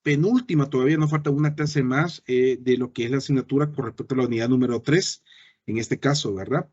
penúltima, todavía nos falta una clase más de lo que es la asignatura con respecto a la unidad número 3, en este caso, ¿verdad?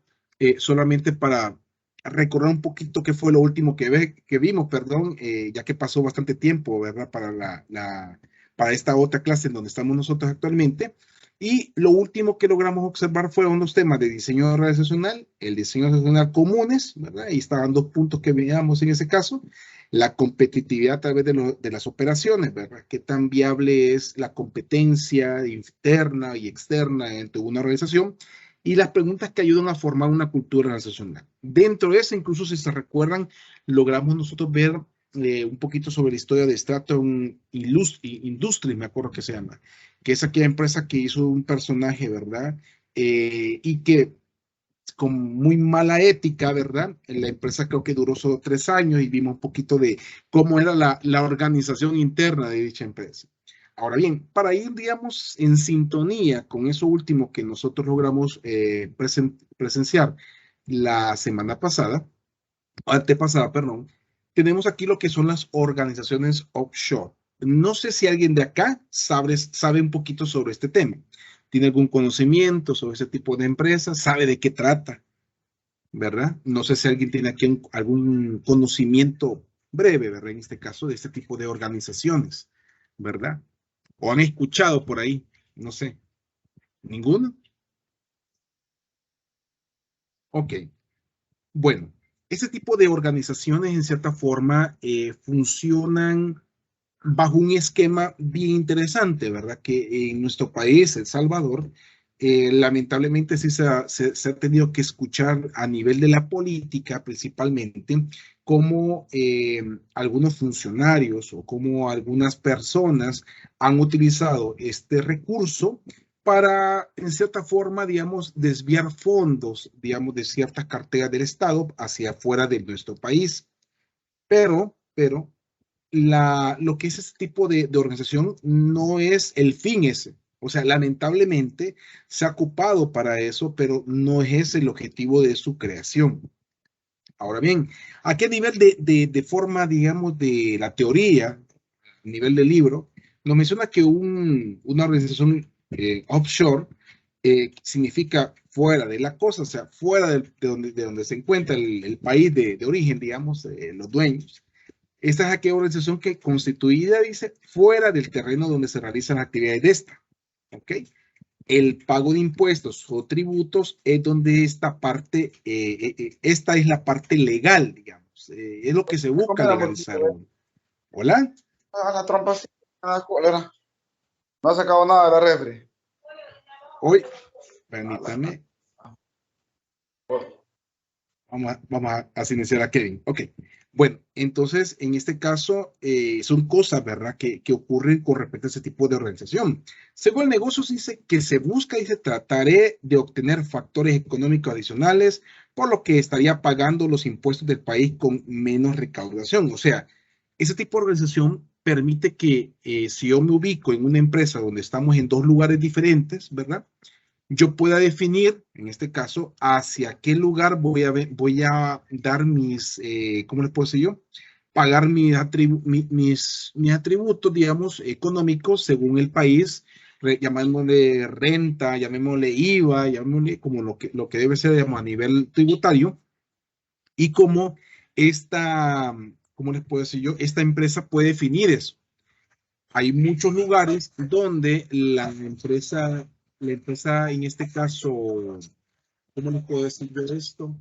Solamente para recordar un poquito qué fue lo último que vimos, perdón, ya que pasó bastante tiempo, ¿verdad? Para esta otra clase en donde estamos nosotros actualmente. Y lo último que logramos observar fueron los temas de diseño organizacional, el diseño organizacional comunes, ¿verdad? Ahí estaban dos puntos que veíamos en ese caso. La competitividad a través de las operaciones, ¿verdad? ¿Qué tan viable es la competencia interna y externa entre una organización? Y las preguntas que ayudan a formar una cultura organizacional. Dentro de eso, incluso si se recuerdan, logramos nosotros ver un poquito sobre la historia de Straton Industries, me acuerdo que se llama, que es aquella empresa que hizo un personaje, ¿verdad? Y que con muy mala ética, ¿verdad? La empresa creo que duró solo 3 años y vimos un poquito de cómo era la organización interna de dicha empresa. Ahora bien, para ir, digamos, en sintonía con eso último que nosotros logramos presenciar la semana pasada, antepasada, perdón, tenemos aquí lo que son las organizaciones offshore. No sé si alguien de acá sabe un poquito sobre este tema. ¿Tiene algún conocimiento sobre ese tipo de empresas? ¿Sabe de qué trata? ¿Verdad? No sé si alguien tiene aquí algún conocimiento breve, ¿verdad? En este caso, de este tipo de organizaciones, ¿verdad? ¿O han escuchado por ahí? No sé. ¿Ninguno? Ok. Bueno, ese tipo de organizaciones, en cierta forma, funcionan bajo un esquema bien interesante, ¿verdad? Que en nuestro país, El Salvador, lamentablemente sí se ha tenido que escuchar a nivel de la política principalmente cómo algunos funcionarios o como algunas personas han utilizado este recurso para, en cierta forma, digamos, desviar fondos, digamos, de ciertas carteras del Estado hacia afuera de nuestro país. Pero lo que es ese tipo de organización no es el fin ese. O sea, lamentablemente se ha ocupado para eso, pero no es ese el objetivo de su creación. Ahora bien, ¿a qué nivel de forma, digamos, de la teoría, nivel de libro, nos menciona que una organización offshore significa fuera de la cosa, o sea, fuera de donde se encuentra el país de origen, digamos, los dueños? Esta es aquella organización que constituida, dice, fuera del terreno donde se realizan actividades de esta. ¿Ok? El pago de impuestos o tributos es donde esta es la parte legal, digamos. Es lo que se busca legalizar. ¿Hola? La trompa sí, cólera. No ha sacado nada de la refri. Hoy, permítame. Vamos a iniciar a Kevin. Ok. Bueno, entonces, en este caso, son cosas, ¿verdad?, que ocurren con respecto a ese tipo de organización. Según el negocio, dice que se busca, dice, trataré de obtener factores económicos adicionales, por lo que estaría pagando los impuestos del país con menos recaudación. O sea, ese tipo de organización permite que si yo me ubico en una empresa donde estamos en dos lugares diferentes, ¿verdad?, yo pueda definir, en este caso, hacia qué lugar voy a dar ¿cómo les puedo decir yo? Pagar mis atributos, digamos, económicos según el país, llamémosle renta, llamémosle IVA, llamémosle como lo que debe ser, digamos, a nivel tributario, y cómo ¿cómo les puedo decir yo? Esta empresa puede definir eso. Hay muchos lugares donde la empresa en este caso, ¿cómo le puedo decir yo esto?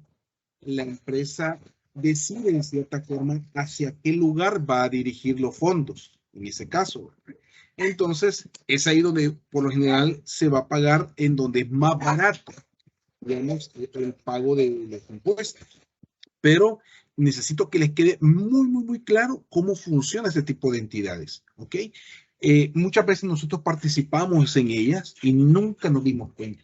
La empresa decide en cierta forma hacia qué lugar va a dirigir los fondos, en ese caso. Entonces, es ahí donde por lo general se va a pagar en donde es más barato, digamos, el pago de los impuestos. Pero necesito que les quede muy, muy, muy claro cómo funciona este tipo de entidades, ¿ok? Muchas veces nosotros participamos en ellas y nunca nos dimos cuenta.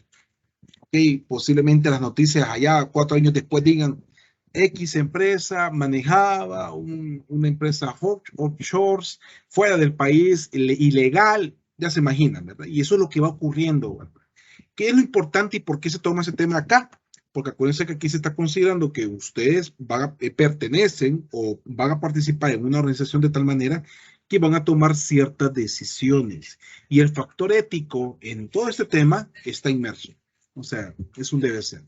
¿Ok? Posiblemente las noticias allá 4 años después digan X empresa manejaba una empresa offshore fuera del país, ilegal, ya se imaginan, ¿verdad? Y eso es lo que va ocurriendo, ¿verdad? ¿Qué es lo importante y por qué se toma ese tema acá? Porque acuérdense que aquí se está considerando que ustedes pertenecen o van a participar en una organización de tal manera que van a tomar ciertas decisiones. Y el factor ético en todo este tema está inmerso. O sea, es un deber ser.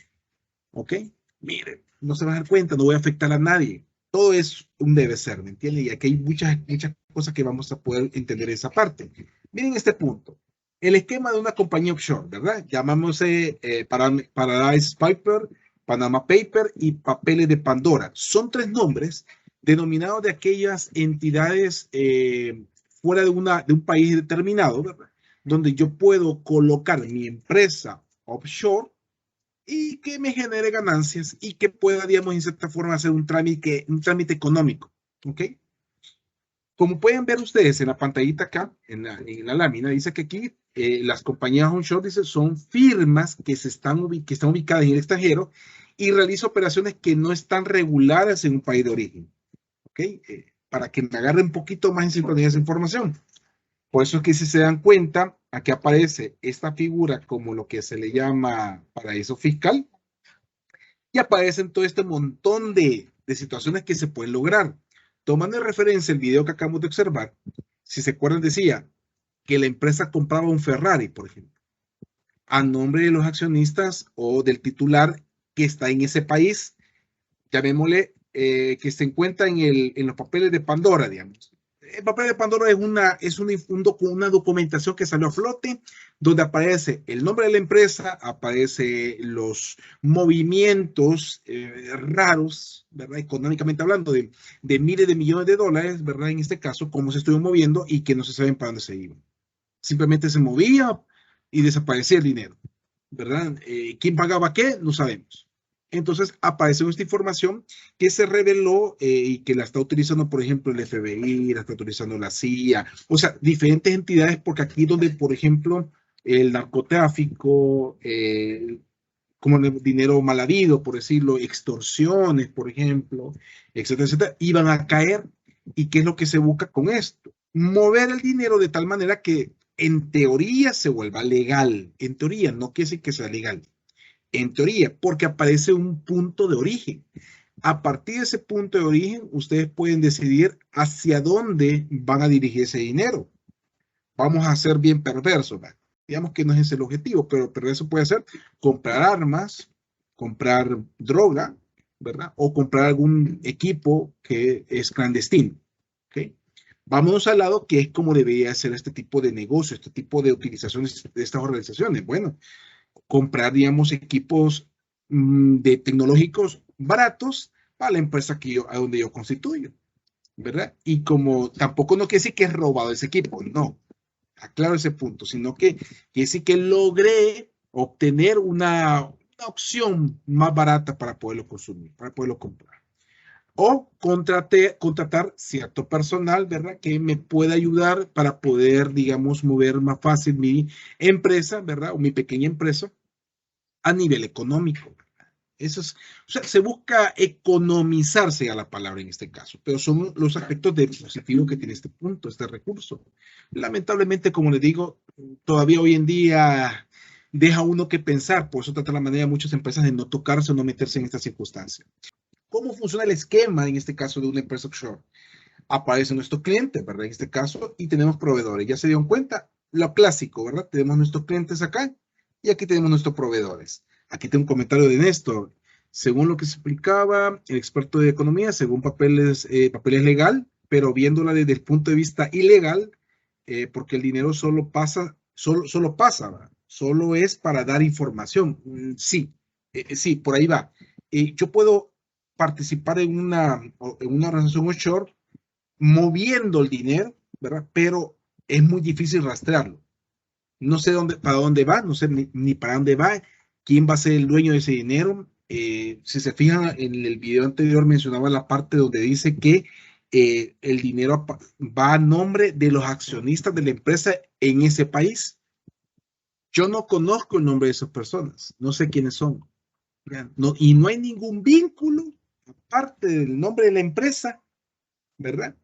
¿Ok? Miren, no se van a dar cuenta, no voy a afectar a nadie. Todo es un debe ser, ¿me entienden? Y aquí hay muchas cosas que vamos a poder entender esa parte. Miren este punto. El esquema de una compañía offshore, ¿verdad? Llamámosle Paradise Paper, Panama Paper y Papeles de Pandora. Son 3 nombres denominados de aquellas entidades fuera de un país determinado, ¿verdad? Donde yo puedo colocar mi empresa offshore y que me genere ganancias y que pueda, digamos, en cierta forma hacer un trámite económico. ¿Ok? Como pueden ver ustedes en la pantallita acá, en la lámina, dice que aquí las compañías onshore dice, son firmas que están ubicadas en el extranjero y realizan operaciones que no están reguladas en un país de origen. ¿Ok? Para que me agarre un poquito más en sincronía esa información. Por eso es que si se dan cuenta, aquí aparece esta figura como lo que se le llama paraíso fiscal y aparecen todo este montón de situaciones que se pueden lograr. Tomando en referencia el video que acabamos de observar, si se acuerdan decía que la empresa compraba un Ferrari, por ejemplo, a nombre de los accionistas o del titular que está en ese país, llamémosle que se encuentra en los papeles de Pandora, digamos. El papel de Pandora es una documentación que salió a flote, donde aparece el nombre de la empresa, aparece los movimientos raros, ¿verdad? Económicamente hablando, de miles de millones de dólares, ¿verdad? En este caso, cómo se estuvieron moviendo y que no se saben para dónde se iban. Simplemente se movía y desaparecía el dinero, ¿verdad? ¿Quién pagaba qué? No sabemos. Entonces aparece esta información que se reveló y que la está utilizando, por ejemplo, el FBI, la está utilizando la CIA, o sea, diferentes entidades, porque aquí donde, por ejemplo, el narcotráfico, como el dinero mal habido, por decirlo, extorsiones, por ejemplo, etcétera, etcétera, iban a caer. ¿Y qué es lo que se busca con esto? Mover el dinero de tal manera que en teoría se vuelva legal. En teoría, no quiere decir que sea legal. En teoría, porque aparece un punto de origen. A partir de ese punto de origen, ustedes pueden decidir hacia dónde van a dirigir ese dinero. Vamos a ser bien perversos, ¿verdad? Digamos que no es ese el objetivo, pero perverso puede ser comprar armas, comprar droga, ¿verdad? O comprar algún equipo que es clandestino, ¿ok? Vámonos al lado que es como debería ser este tipo de negocio, este tipo de utilizaciones de estas organizaciones. Bueno, comprar, digamos, equipos de tecnológicos baratos para la empresa a donde yo constituyo, ¿verdad? Y como tampoco no quiere decir que es robado ese equipo, no, aclaro ese punto, sino que quiere decir que logré obtener una opción más barata para poderlo consumir, para poderlo comprar. O contratar cierto personal, ¿verdad? Que me pueda ayudar para poder, digamos, mover más fácil mi empresa, ¿verdad? O mi pequeña empresa a nivel económico. Eso es, o sea, se busca economizarse a la palabra en este caso, pero son los aspectos de positivo que tiene este punto, este recurso. Lamentablemente, como les digo, todavía hoy en día deja uno que pensar, por eso trata la manera de muchas empresas de no tocarse o no meterse en esta circunstancia. ¿Cómo funciona el esquema en este caso de una empresa offshore? Aparece nuestro cliente, ¿verdad? En este caso, y tenemos proveedores. Ya se dieron cuenta, lo clásico, ¿verdad? Tenemos nuestros clientes acá y aquí tenemos nuestros proveedores. Aquí tengo un comentario de Néstor. Según lo que se explicaba el experto de economía, según papeles legal, pero viéndola desde el punto de vista ilegal, porque el dinero solo pasa, ¿verdad? Solo es para dar información. Sí, sí, por ahí va. Yo puedo participar en una organización offshore moviendo el dinero, ¿verdad? Pero es muy difícil rastrearlo. No sé para dónde va, no sé ni para dónde va, quién va a ser el dueño de ese dinero. Si se fijan en el video anterior mencionaba la parte donde dice que el dinero va a nombre de los accionistas de la empresa en ese país. Yo no conozco el nombre de esas personas, no sé quiénes son. No, y no hay ningún vínculo, aparte del nombre de la empresa, ¿verdad?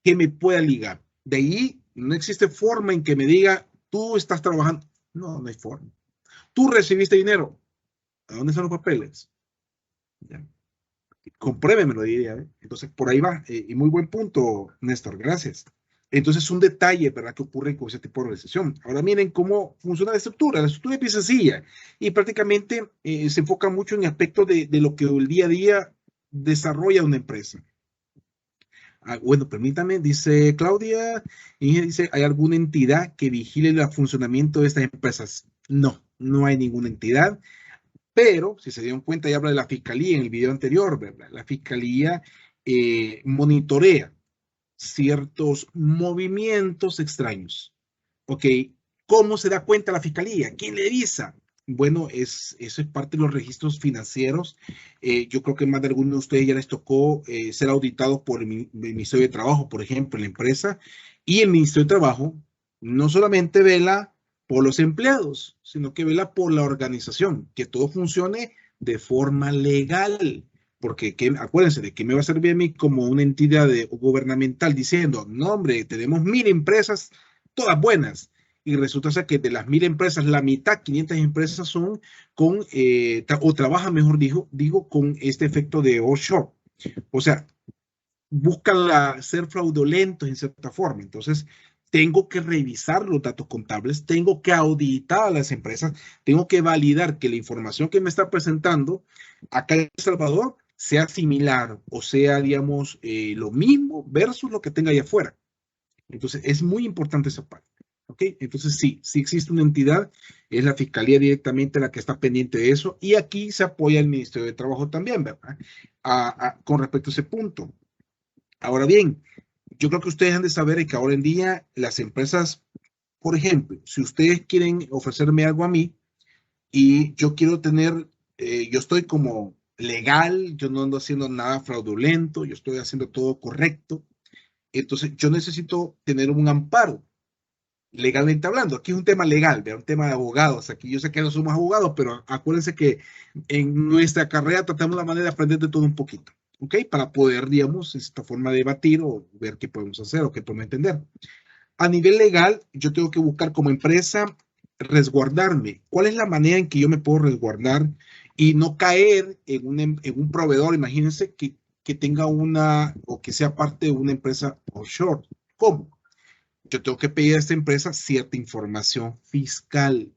Que me pueda ligar. De ahí no existe forma en que me diga, tú estás trabajando. No, no hay forma. Tú recibiste dinero. ¿A dónde están los papeles? ¿Ya? Compruébemelo, diría. Entonces, por ahí va. Y muy buen punto, Néstor. Gracias. Entonces es un detalle, ¿verdad?, que ocurre con ese tipo de organización. Ahora miren cómo funciona la estructura. La estructura es bien sencilla y prácticamente se enfoca mucho en aspectos de lo que el día a día desarrolla una empresa. Bueno, permítame, dice Claudia, y dice, ¿hay alguna entidad que vigile el funcionamiento de estas empresas? No, no hay ninguna entidad, pero si se dieron cuenta, ya habla de la fiscalía en el video anterior, ¿verdad? La fiscalía monitorea ciertos movimientos extraños. ¿Ok? ¿Cómo se da cuenta la fiscalía? ¿Quién le avisa? Bueno, eso es parte de los registros financieros. Yo creo que más de algunos de ustedes ya les tocó ser auditados por el Ministerio de Trabajo, por ejemplo, en la empresa. Y el Ministerio de Trabajo no solamente vela por los empleados, sino que vela por la organización, que todo funcione de forma legal. Porque acuérdense de que me va a servir a mí como una entidad gubernamental diciendo, no, hombre, tenemos 1000 empresas, todas buenas. Y resulta ser que de las 1000 empresas, la mitad, 500 empresas son con, o trabajan, mejor digo, con este efecto de offshore. O sea, buscan ser fraudulentos en cierta forma. Entonces, tengo que revisar los datos contables, tengo que auditar a las empresas, tengo que validar que la información que me está presentando acá en El Salvador sea similar o sea, digamos, lo mismo versus lo que tenga allá afuera. Entonces, es muy importante esa parte. ¿Ok? Entonces, sí existe una entidad, es la Fiscalía directamente la que está pendiente de eso, y aquí se apoya el Ministerio de Trabajo también, ¿verdad? Con respecto a ese punto. Ahora bien, yo creo que ustedes han de saber que ahora en día las empresas, por ejemplo, si ustedes quieren ofrecerme algo a mí y yo quiero tener, yo estoy como legal, yo no ando haciendo nada fraudulento, yo estoy haciendo todo correcto, entonces yo necesito tener un amparo, legalmente hablando. Aquí es un tema legal, un tema de abogados. Aquí yo sé que no somos abogados, pero acuérdense que en nuestra carrera tratamos la manera de aprender de todo un poquito. ¿Ok? Para poder, digamos, esta forma de debatir o ver qué podemos hacer o qué podemos entender. A nivel legal, yo tengo que buscar como empresa resguardarme. ¿Cuál es la manera en que yo me puedo resguardar y no caer en un proveedor? Imagínense que tenga una o que sea parte de una empresa offshore. ¿Cómo? Yo tengo que pedir a esta empresa cierta información fiscal,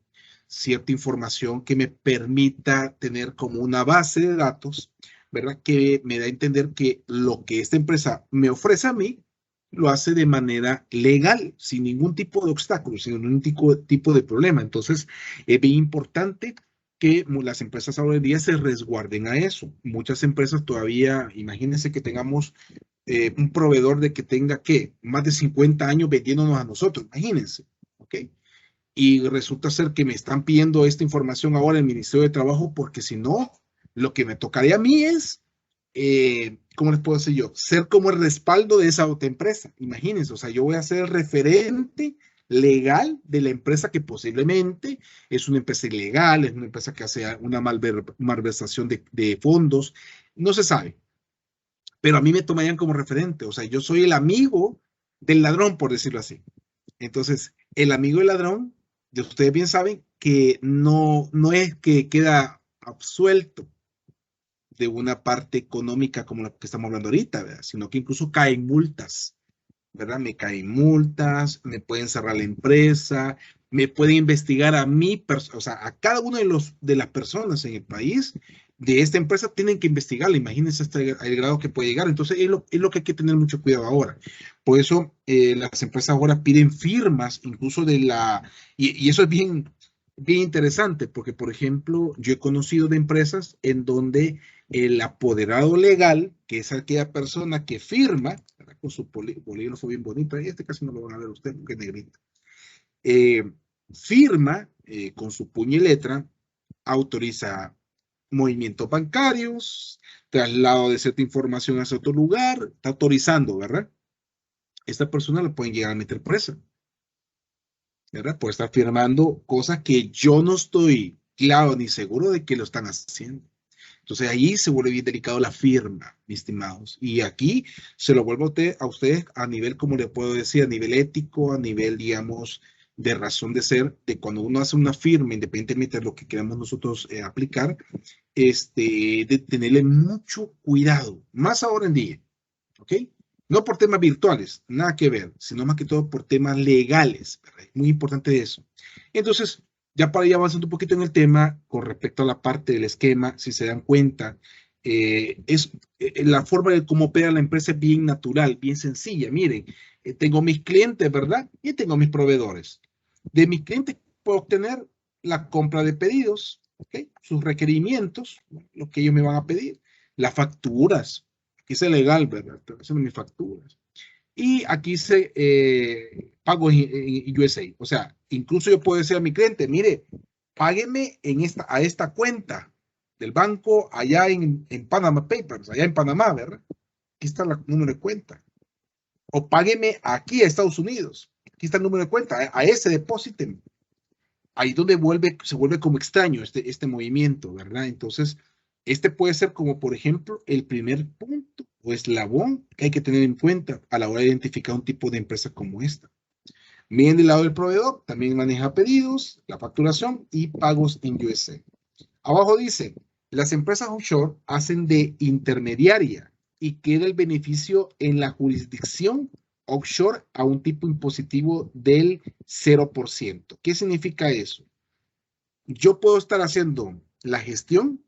cierta información que me permita tener como una base de datos, ¿verdad? Que me da a entender que lo que esta empresa me ofrece a mí lo hace de manera legal, sin ningún tipo de obstáculo, sin ningún tipo de problema. Entonces, es bien importante que las empresas ahora en día se resguarden a eso. Muchas empresas todavía, imagínense que tengamos un proveedor de que tenga, ¿qué?, más de 50 años vendiéndonos a nosotros, imagínense, ¿ok? Y resulta ser que me están pidiendo esta información ahora el Ministerio de Trabajo, porque si no, lo que me tocaría a mí es, ¿cómo les puedo decir yo? Ser como el respaldo de esa otra empresa, imagínense, o sea, yo voy a ser el referente legal de la empresa que posiblemente es una empresa ilegal, es una empresa que hace una malversación de fondos, no se sabe, pero a mí me tomarían como referente, o sea, yo soy el amigo del ladrón, por decirlo así. Entonces, el amigo del ladrón, ustedes bien saben que no es que queda absuelto de una parte económica como la que estamos hablando ahorita, ¿verdad?, sino que incluso caen multas, ¿verdad? Me caen multas, me pueden cerrar la empresa, me pueden investigar a mí, o sea, a cada uno de las personas en el país de esta empresa tienen que investigarla. Imagínense hasta el grado que puede llegar. Entonces, es lo que hay que tener mucho cuidado ahora. Por eso, las empresas ahora piden firmas, incluso y eso es bien interesante, porque, por ejemplo, yo he conocido de empresas en donde el apoderado legal, que es aquella persona que firma, ¿verdad?, con su bolígrafo bien bonito, y este casi no lo van a ver ustedes porque es negrito, firma con su puño y letra, autoriza movimientos bancarios, traslado de cierta información a otro lugar, está autorizando, ¿verdad? Esta persona la pueden llegar a meter presa, ¿verdad? Por estar firmando cosas que yo no estoy claro ni seguro de que lo están haciendo. Entonces ahí se vuelve bien delicado la firma, mis estimados. Y aquí se lo vuelvo a ustedes a nivel, como le puedo decir, a nivel ético, a nivel, digamos, de razón de ser, de cuando uno hace una firma, independientemente de lo que queramos nosotros aplicar, de tenerle mucho cuidado, más ahora en día, ¿ok? No por temas virtuales, nada que ver, sino más que todo por temas legales, ¿verdad? Muy importante eso. Entonces, ya para ir avanzando un poquito en el tema, con respecto a la parte del esquema, si se dan cuenta, la forma de cómo opera la empresa es bien natural, bien sencilla. Miren, tengo mis clientes, ¿verdad? Y tengo mis proveedores. De mis clientes puedo obtener la compra de pedidos, ¿okay? Sus requerimientos, lo que ellos me van a pedir, las facturas. Aquí es legal, ¿verdad? Estoy haciendo mis facturas. Y aquí se pago en USA. O sea, incluso yo puedo decir a mi cliente, mire, págueme a esta cuenta del banco allá en Panama Papers, allá en Panamá, ¿verdad? Aquí está el número de cuenta. O págueme aquí a Estados Unidos. Aquí está el número de cuenta. A ese depósito. Ahí donde se vuelve como extraño este movimiento, ¿verdad? Entonces, este puede ser como, por ejemplo, el primer punto o eslabón que hay que tener en cuenta a la hora de identificar un tipo de empresa como esta. Bien del lado del proveedor, también maneja pedidos, la facturación y pagos en USA. Abajo dice, las empresas offshore hacen de intermediaria y queda el beneficio en la jurisdicción offshore a un tipo impositivo del 0%. ¿Qué significa eso? Yo puedo estar haciendo la gestión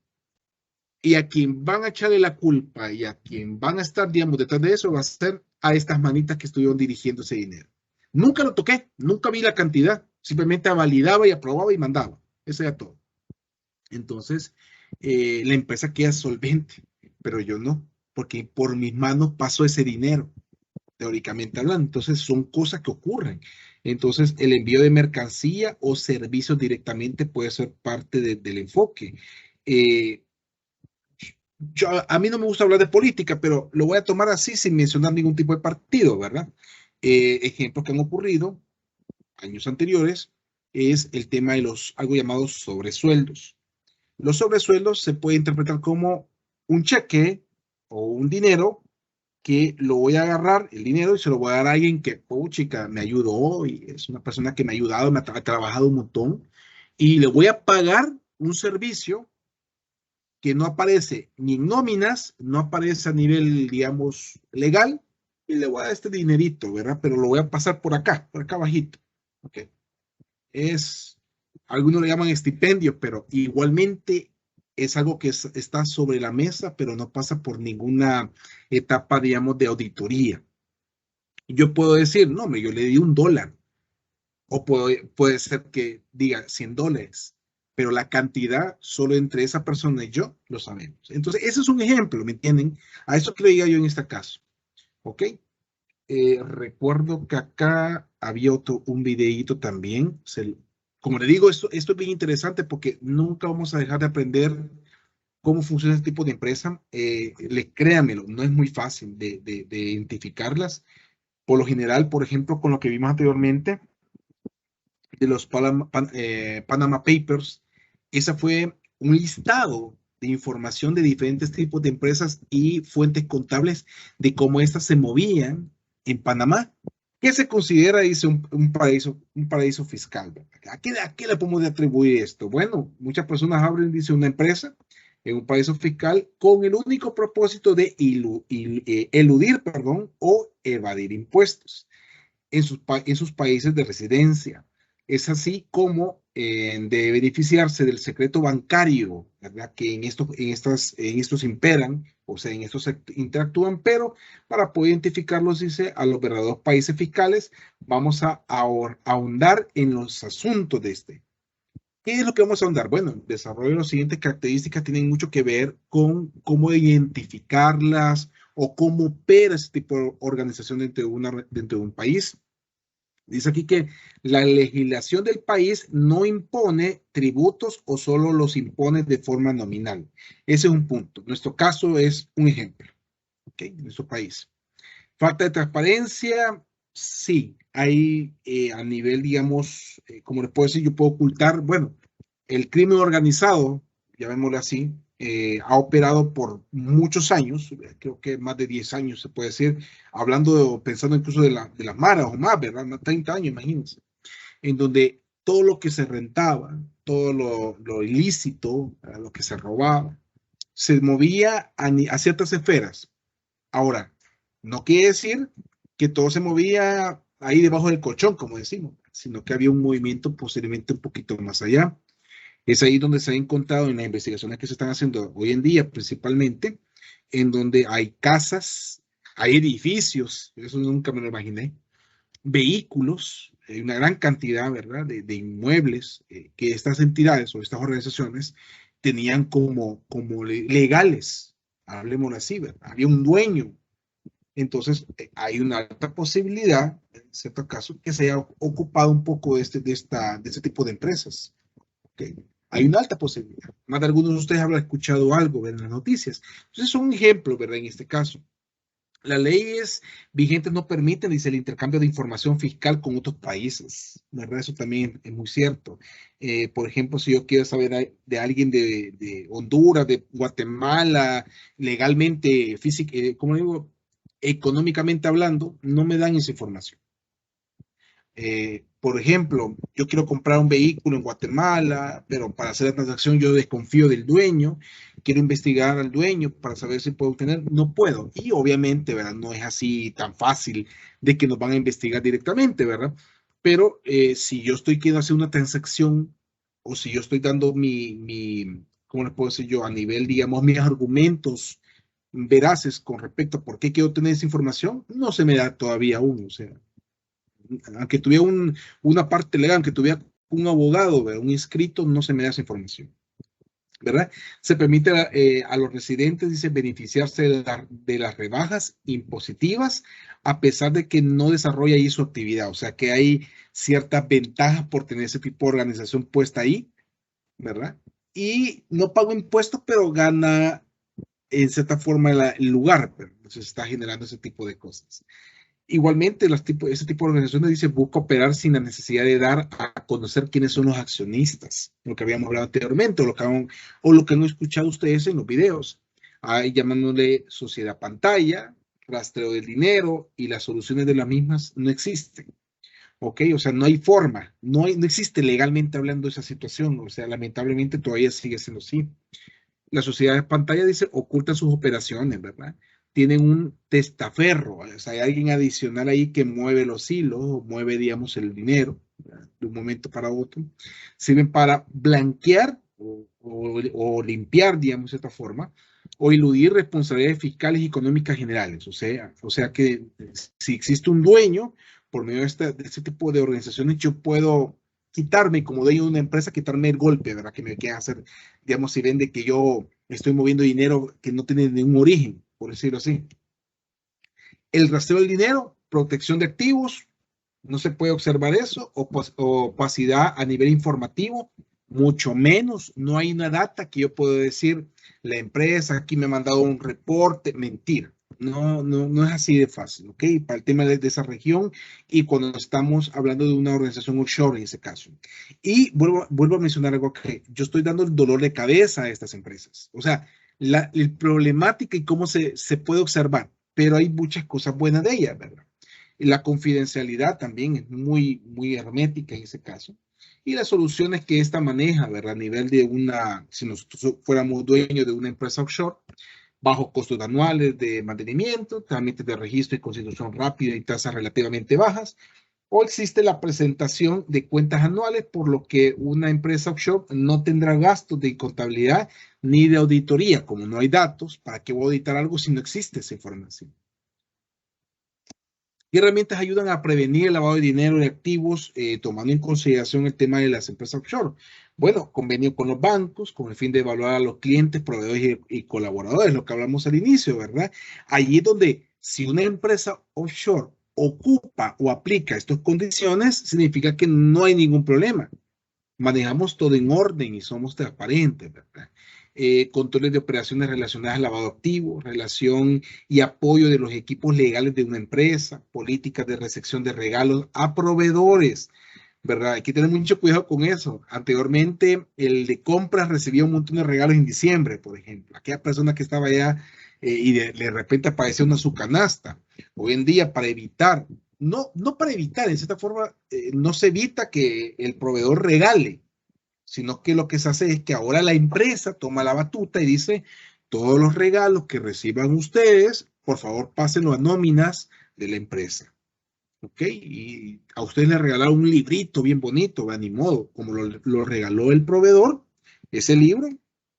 y a quien van a echarle la culpa y a quien van a estar, digamos, detrás de eso va a ser a estas manitas que estuvieron dirigiendo ese dinero. Nunca lo toqué, nunca vi la cantidad, simplemente validaba y aprobaba y mandaba. Eso era todo. Entonces, la empresa queda solvente, pero yo no, porque por mis manos pasó ese dinero, teóricamente hablando. Entonces, son cosas que ocurren. Entonces, el envío de mercancía o servicios directamente puede ser parte del enfoque. A mí no me gusta hablar de política, pero lo voy a tomar así sin mencionar ningún tipo de partido, ¿verdad? Ejemplos que han ocurrido años anteriores es el tema de algo llamados sobresueldos. Los sobresueldos se puede interpretar como un cheque o un dinero que lo voy a agarrar, el dinero, y se lo voy a dar a alguien que, oh, chica, me ayudó y es una persona que me ha ayudado, me ha trabajado un montón, y le voy a pagar un servicio que no aparece ni en nóminas, no aparece a nivel, digamos, legal, y le voy a dar este dinerito, ¿verdad? Pero lo voy a pasar por acá bajito. ¿Ok? Algunos le llaman estipendio, pero igualmente es algo que está sobre la mesa, pero no pasa por ninguna etapa, digamos, de auditoría. Yo puedo decir, no, yo le di $1, o puede ser que diga $100, pero la cantidad solo entre esa persona y yo lo sabemos. Entonces, ese es un ejemplo, ¿me entienden? A eso creía yo en este caso, ¿ok? Recuerdo que acá había un videíto también. Como le digo, esto es bien interesante porque nunca vamos a dejar de aprender cómo funciona este tipo de empresa. Créanmelo, no es muy fácil de identificarlas. Por lo general, por ejemplo, con lo que vimos anteriormente de los Panama Papers, esa fue un listado de información de diferentes tipos de empresas y fuentes contables de cómo éstas se movían en Panamá. ¿Qué se considera, dice, un paraíso fiscal? ¿A qué le podemos atribuir esto? Bueno, muchas personas abren, dice, una empresa en un paraíso fiscal con el único propósito de eludir, o evadir impuestos en sus países de residencia. Es así como de beneficiarse del secreto bancario, ¿verdad? Que en estos imperan, o sea, en estos interactúan, pero para poder identificarlos, dice, a los verdaderos países fiscales, vamos a ahondar en los asuntos de este. ¿Qué es lo que vamos a ahondar? Bueno, el desarrollo de las siguientes características tienen mucho que ver con cómo identificarlas o cómo opera ese tipo de organización dentro de un país. Dice aquí que la legislación del país no impone tributos o solo los impone de forma nominal. Ese es un punto. Nuestro caso es un ejemplo, ¿ok? En nuestro país. Falta de transparencia, sí. Hay a nivel, digamos, como les puedo decir, yo puedo ocultar, bueno, el crimen organizado, llamémoslo así, ha operado por muchos años, creo que más de 10 años se puede decir, pensando incluso de las maras o más, ¿verdad? Más 30 años, imagínense, en donde todo lo que se rentaba, todo lo ilícito, lo que se robaba, se movía a ciertas esferas. Ahora, No quiere decir que todo se movía ahí debajo del colchón, como decimos, sino que había un movimiento posiblemente un poquito más allá. Es ahí donde se ha encontrado en las investigaciones que se están haciendo hoy en día, principalmente, en donde hay casas, hay edificios, eso nunca me lo imaginé, vehículos, una gran cantidad, ¿verdad?, de inmuebles que estas entidades o estas organizaciones tenían como legales, hablemoslo así, ¿verdad? Había un dueño. Entonces, hay una alta posibilidad, en cierto caso, que se haya ocupado un poco de este tipo de empresas. ¿Okay? Hay una alta posibilidad. Más de algunos de ustedes habrán escuchado algo, ¿verdad?, en las noticias. Entonces, es un ejemplo, ¿verdad?, en este caso. Las leyes vigentes no permiten, dice, el intercambio de información fiscal con otros países, ¿verdad? Eso también es muy cierto. Por ejemplo, si yo quiero saber de alguien de Honduras, de Guatemala, legalmente, ¿cómo digo? Económicamente hablando, no me dan esa información. Por ejemplo, yo quiero comprar un vehículo en Guatemala, pero para hacer la transacción yo desconfío del dueño, quiero investigar al dueño para saber si puedo obtener, no puedo. Y obviamente, ¿verdad? No es así tan fácil de que nos van a investigar directamente, ¿verdad? Pero si yo estoy queriendo hacer una transacción o si yo estoy dando ¿cómo les puedo decir yo? A nivel, digamos, mis argumentos veraces con respecto a por qué quiero tener esa información, no se me da todavía aún, o sea aunque tuviera una parte legal, aunque tuviera un abogado, ¿verdad?, un inscrito, no se me da esa información, ¿verdad? Se permite a los residentes, dice, beneficiarse de las rebajas impositivas a pesar de que no desarrolla ahí su actividad, o sea que hay ciertas ventajas por tener ese tipo de organización puesta ahí, ¿verdad? Y no pago impuestos, pero gana en cierta forma el lugar, pero entonces está generando ese tipo de cosas. Igualmente, ese tipo de organizaciones dice busca operar sin la necesidad de dar a conocer quiénes son los accionistas, lo que habíamos hablado anteriormente, o lo que han escuchado ustedes en los videos, ahí llamándole sociedad pantalla, rastreo del dinero y las soluciones de las mismas no existen. ¿Ok? O sea, no hay forma, no existe legalmente hablando esa situación, o sea, lamentablemente todavía sigue siendo así. Las sociedades pantalla, dice, ocultan sus operaciones, ¿verdad? Tienen un testaferro, o sea, hay alguien adicional ahí que mueve los hilos, mueve, digamos, el dinero, ¿verdad?, de un momento para otro. Sirven para blanquear o limpiar, digamos, de esta forma, o eludir responsabilidades fiscales y económicas generales. O sea que si existe un dueño, por medio de este tipo de organizaciones, yo puedo quitarme, como dueño de una empresa, quitarme el golpe, ¿verdad?, que me quieran hacer, digamos, si ven de que yo estoy moviendo dinero que no tiene ningún origen, por decirlo así. El rastreo del dinero, protección de activos, no se puede observar eso, opacidad a nivel informativo, mucho menos, no hay una data que yo pueda decir, la empresa aquí me ha mandado un reporte, mentira. No es así de fácil, ¿ok? Para el tema de esa región y cuando estamos hablando de una organización offshore en ese caso. Y vuelvo a mencionar algo que yo estoy dando el dolor de cabeza a estas empresas. O sea, la problemática y cómo se puede observar, pero hay muchas cosas buenas de ellas, ¿verdad? La confidencialidad también es muy hermética en ese caso. Y las soluciones que esta maneja, ¿verdad? A nivel de si nosotros fuéramos dueños de una empresa offshore, bajos costos anuales de mantenimiento, trámites de registro y constitución rápida y tasas relativamente bajas, o existe la presentación de cuentas anuales, por lo que una empresa offshore no tendrá gastos de contabilidad ni de auditoría. Como no hay datos, ¿para qué voy a auditar algo si no existe esa información? ¿Qué herramientas ayudan a prevenir el lavado de dinero y activos, tomando en consideración el tema de las empresas offshore? Bueno, convenio con los bancos, con el fin de evaluar a los clientes, proveedores y colaboradores, lo que hablamos al inicio, ¿verdad? Allí es donde si una empresa offshore ocupa o aplica estas condiciones, significa que no hay ningún problema. Manejamos todo en orden y somos transparentes, ¿verdad? Controles de operaciones relacionadas al lavado activo, relación y apoyo de los equipos legales de una empresa, políticas de recepción de regalos a proveedores, ¿verdad? Hay que tener mucho cuidado con eso. Anteriormente, el de compras recibía un montón de regalos en diciembre, por ejemplo. Aquella persona que estaba allá y de repente aparecía una su canasta. Hoy en día, para evitar, no para evitar, en cierta forma, no se evita que el proveedor regale, sino que lo que se hace es que ahora la empresa toma la batuta y dice, todos los regalos que reciban ustedes, por favor, pásenlo a nóminas de la empresa. ¿Ok? Y a ustedes les regalaron un librito bien bonito, ni modo, como lo regaló el proveedor, ese libro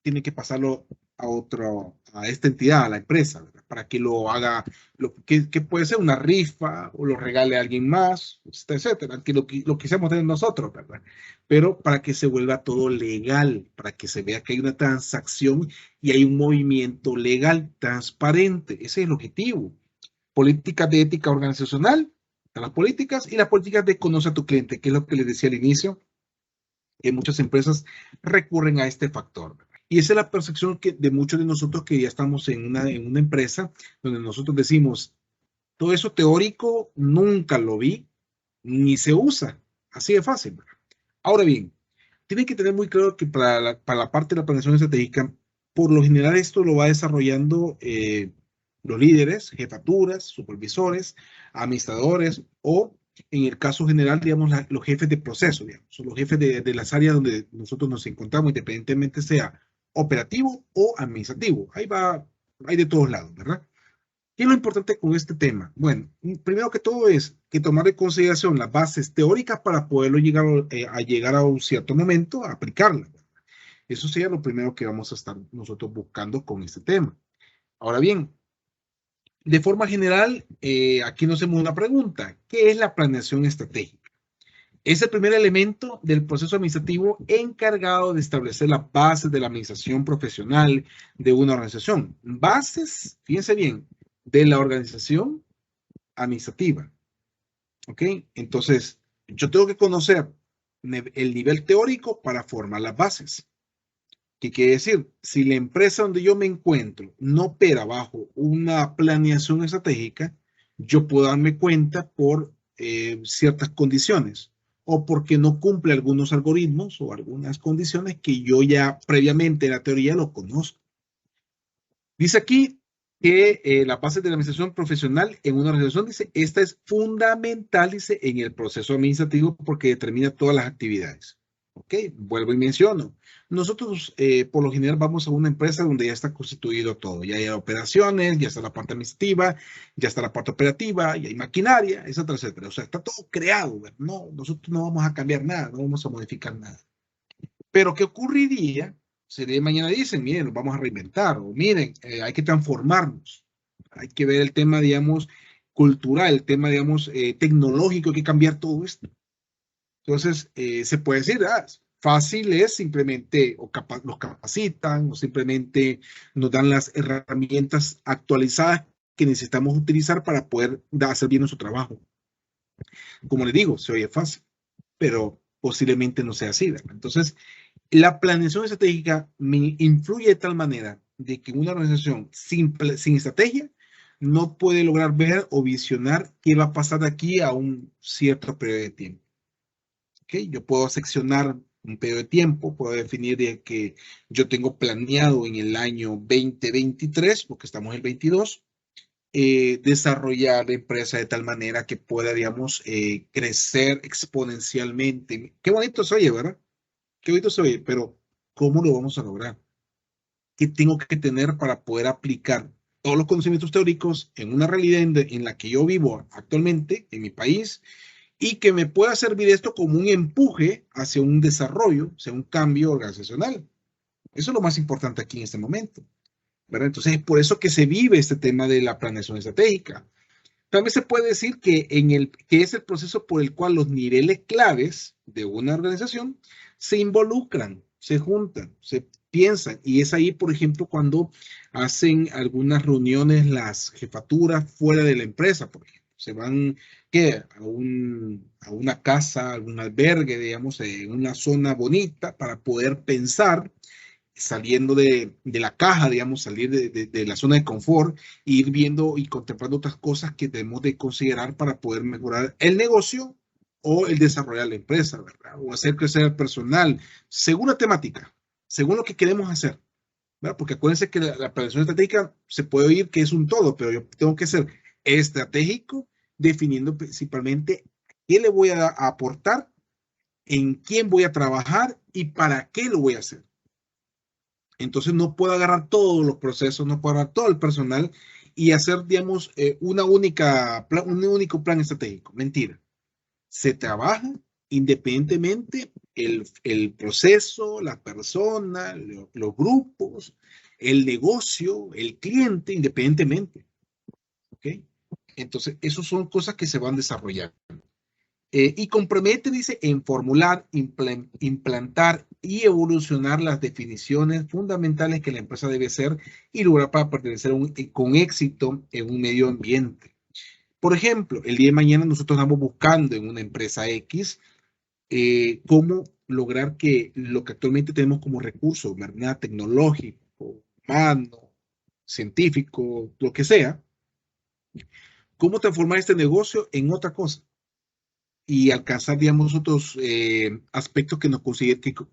tiene que pasarlo a esta entidad, a la empresa, ¿verdad? Para que lo haga, que puede ser una rifa o lo regale a alguien más, etcétera, que lo quisiéramos tener nosotros, ¿verdad? Pero para que se vuelva todo legal, para que se vea que hay una transacción y hay un movimiento legal transparente. Ese es el objetivo. Políticas de ética organizacional, las políticas, y las políticas de conoce a tu cliente, que es lo que les decía al inicio, que muchas empresas recurren a este factor. Y esa es la percepción de muchos de nosotros que ya estamos en una empresa donde nosotros decimos, todo eso teórico nunca lo vi, ni se usa. Así de fácil. Ahora bien, tienen que tener muy claro que para la parte de la planeación estratégica, por lo general esto lo va desarrollando los líderes, jefaturas, supervisores, administradores o en el caso general, digamos, los jefes de proceso, digamos, son los jefes de las áreas donde nosotros nos encontramos, independientemente sea operativo o administrativo. Ahí va, hay de todos lados, ¿verdad? ¿Qué es lo importante con este tema? Bueno, primero que todo es que tomar en consideración las bases teóricas para poderlo llegar a un cierto momento a aplicarlas. Eso sería lo primero que vamos a estar nosotros buscando con este tema. Ahora bien, de forma general, aquí nos hacemos una pregunta. ¿Qué es la planeación estratégica? Es el primer elemento del proceso administrativo encargado de establecer las bases de la administración profesional de una organización. Bases, fíjense bien, de la organización administrativa. ¿Ok? Entonces, yo tengo que conocer el nivel teórico para formar las bases. ¿Qué quiere decir? Si la empresa donde yo me encuentro no opera bajo una planeación estratégica, yo puedo darme cuenta por ciertas condiciones o porque no cumple algunos algoritmos o algunas condiciones que yo ya previamente en la teoría lo conozco. Dice aquí que la base de la administración profesional en una organización, dice, esta es fundamental, dice, en el proceso administrativo porque determina todas las actividades. Ok, vuelvo y menciono. Nosotros, por lo general, vamos a una empresa donde ya está constituido todo. Ya hay operaciones, ya está la parte administrativa, ya está la parte operativa, ya hay maquinaria, etcétera, etcétera. O sea, está todo creado. No, nosotros no vamos a cambiar nada, no vamos a modificar nada. Pero, ¿qué ocurriría? Si de mañana dicen, miren, nos vamos a reinventar, o miren, hay que transformarnos, hay que ver el tema, digamos, cultural, el tema, digamos, tecnológico, hay que cambiar todo esto. Entonces, se puede decir, fácil es simplemente, los capacitan, o simplemente nos dan las herramientas actualizadas que necesitamos utilizar para poder hacer bien nuestro trabajo. Como les digo, se oye fácil, pero posiblemente no sea así, ¿verdad? Entonces, la planeación estratégica me influye de tal manera de que una organización sin estrategia no puede lograr ver o visionar qué va a pasar de aquí a un cierto periodo de tiempo. ¿Okay? Yo puedo seccionar un periodo de tiempo, puedo definir de que yo tengo planeado en el año 2023, porque estamos en el 22, desarrollar la empresa de tal manera que pueda, digamos, crecer exponencialmente. Qué bonito se oye, ¿verdad? Qué bonito se oye, pero ¿cómo lo vamos a lograr? ¿Qué tengo que tener para poder aplicar todos los conocimientos teóricos en una realidad en la que yo vivo actualmente, en mi país, y que me pueda servir esto como un empuje hacia un desarrollo, hacia un cambio organizacional? Eso es lo más importante aquí en este momento, ¿verdad? Entonces, es por eso que se vive este tema de la planeación estratégica. También se puede decir que es el proceso por el cual los niveles claves de una organización se involucran, se juntan, se piensan. Y es ahí, por ejemplo, cuando hacen algunas reuniones las jefaturas fuera de la empresa, por ejemplo. Se van a una casa, a un albergue, digamos, en una zona bonita para poder pensar saliendo de la caja, digamos, salir de la zona de confort, e ir viendo y contemplando otras cosas que debemos de considerar para poder mejorar el negocio o el desarrollar la empresa, ¿verdad? O hacer crecer el personal, según la temática, según lo que queremos hacer, ¿verdad? Porque acuérdense que la planeación estratégica se puede oír que es un todo, pero yo tengo que ser estratégico, definiendo principalmente qué le voy a aportar, en quién voy a trabajar y para qué lo voy a hacer. Entonces no puedo agarrar todos los procesos, no puedo agarrar todo el personal y hacer, digamos, un único plan estratégico. Mentira. Se trabaja independientemente el proceso, la persona, los grupos, el negocio, el cliente, independientemente. ¿Ok? Entonces, esas son cosas que se van desarrollando. Y compromete, dice, en formular, implantar y evolucionar las definiciones fundamentales que la empresa debe ser y lograr para pertenecer con éxito en un medio ambiente. Por ejemplo, el día de mañana nosotros estamos buscando en una empresa X cómo lograr que lo que actualmente tenemos como recurso, ¿verdad? Tecnológico, humano, científico, lo que sea, cómo transformar este negocio en otra cosa y alcanzar, digamos, otros aspectos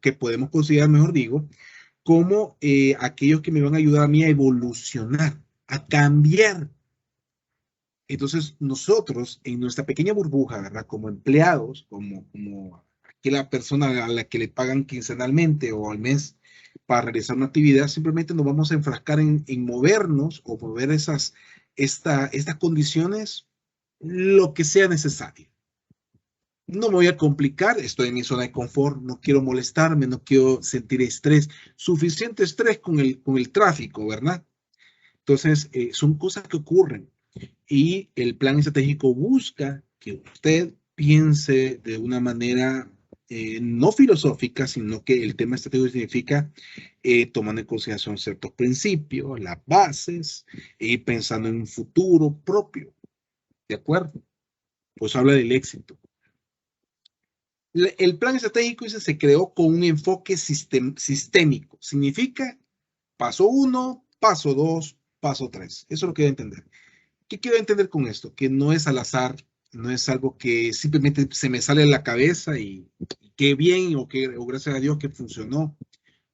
que podemos considerar, mejor digo, como aquellos que me van a ayudar a mí a evolucionar, a cambiar. Entonces, nosotros en nuestra pequeña burbuja, ¿verdad? Como empleados, como aquella persona a la que le pagan quincenalmente o al mes para realizar una actividad, simplemente nos vamos a enfrascar en movernos o mover estas condiciones lo que sea necesario. No me voy a complicar, estoy en mi zona de confort, no quiero molestarme, no quiero sentir estrés, suficiente estrés con el tráfico, ¿verdad? Entonces, son cosas que ocurren y el plan estratégico busca que usted piense de una manera no filosófica, sino que el tema estratégico significa tomando en consideración ciertos principios, las bases y pensando en un futuro propio, ¿de acuerdo? Pues habla del éxito. El plan estratégico se creó con un enfoque sistémico. Significa paso 1, paso 2, paso 3. Eso lo quiero entender. ¿Qué quiero entender con esto? Que no es al azar, no es algo que simplemente se me sale de la cabeza y qué bien o gracias a Dios que funcionó.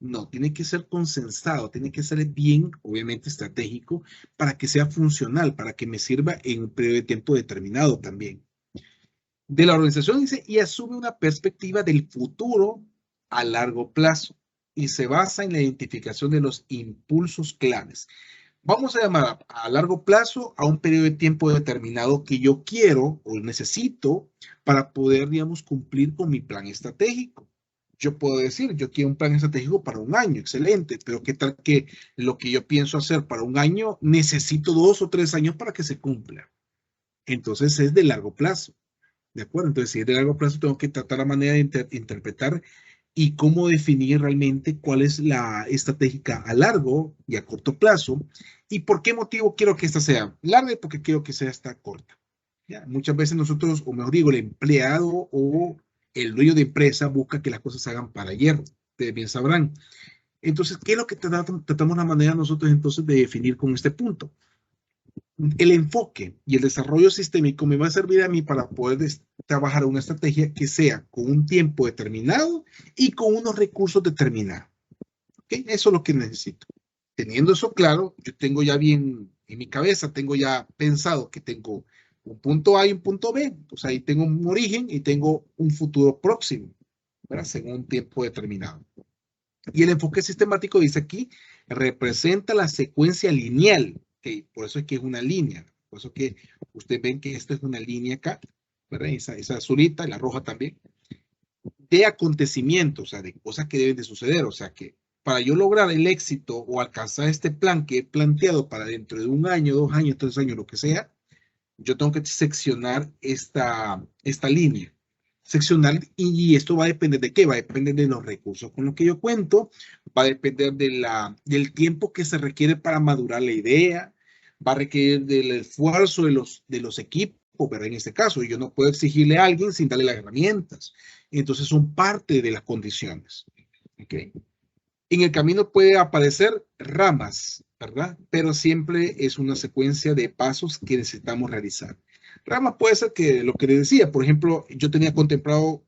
No, tiene que ser consensado, tiene que ser bien, obviamente estratégico, para que sea funcional, para que me sirva en un periodo de tiempo determinado también. De la organización dice, y asume una perspectiva del futuro a largo plazo y se basa en la identificación de los impulsos claves. Vamos a llamar a largo plazo a un periodo de tiempo determinado que yo quiero o necesito para poder, digamos, cumplir con mi plan estratégico. Yo puedo decir, yo quiero un plan estratégico para un año, excelente, pero ¿qué tal que lo que yo pienso hacer para un año necesito 2 o 3 años para que se cumpla? Entonces es de largo plazo. ¿De acuerdo? Entonces, si es de largo plazo, tengo que tratar la manera de interpretar y cómo definir realmente cuál es la estratégica a largo y a corto plazo y por qué motivo quiero que esta sea larga y por qué quiero que sea esta corta. ¿Ya? Muchas veces nosotros, o mejor digo, el empleado o el dueño de empresa busca que las cosas se hagan para ayer. Ustedes bien sabrán. Entonces, ¿qué es lo que tratamos la manera nosotros entonces de definir con este punto? El enfoque y el desarrollo sistémico me va a servir a mí para poder trabajar una estrategia que sea con un tiempo determinado y con unos recursos determinados. ¿Okay? Eso es lo que necesito. Teniendo eso claro, yo tengo ya bien en mi cabeza, tengo ya pensado que tengo un punto A y un punto B. Pues ahí tengo un origen y tengo un futuro próximo, ¿verdad? Según un tiempo determinado. Y el enfoque sistemático dice aquí, representa la secuencia lineal. Okay, por eso es que es una línea. Por eso que ustedes ven que esta es una línea acá, ¿verdad? Esa azulita y la roja también. De acontecimientos, o sea, de cosas que deben de suceder. O sea, que para yo lograr el éxito o alcanzar este plan que he planteado para dentro de 1 año, 2 años, 3 años, lo que sea, yo tengo que seccionar esta línea. Seccionar, y esto va a depender de qué, va a depender de los recursos con los que yo cuento, va a depender del tiempo que se requiere para madurar la idea, va a requerir del esfuerzo de los equipos, pero en este caso yo no puedo exigirle a alguien sin darle las herramientas. Entonces son parte de las condiciones. ¿Okay? En el camino puede aparecer ramas, ¿verdad? Pero siempre es una secuencia de pasos que necesitamos realizar. Ramas puede ser que lo que les decía, por ejemplo, yo tenía contemplado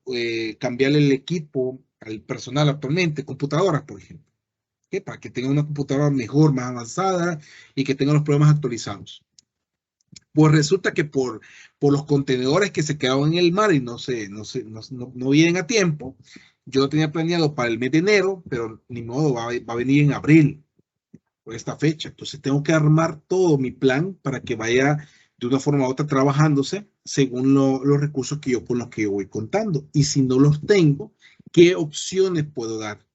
cambiarle el equipo al personal actualmente, computadoras, por ejemplo, ¿okay? Para que tenga una computadora mejor, más avanzada y que tenga los programas actualizados. Pues resulta que por los contenedores que se quedaban en el mar y no vienen a tiempo, yo lo tenía planeado para el mes de enero, pero ni modo, va a venir en abril. por esta fecha. Entonces tengo que armar todo mi plan para que vaya de una forma u otra trabajándose según los recursos que yo con los que yo voy contando. Y si no los tengo, ¿qué opciones puedo dar?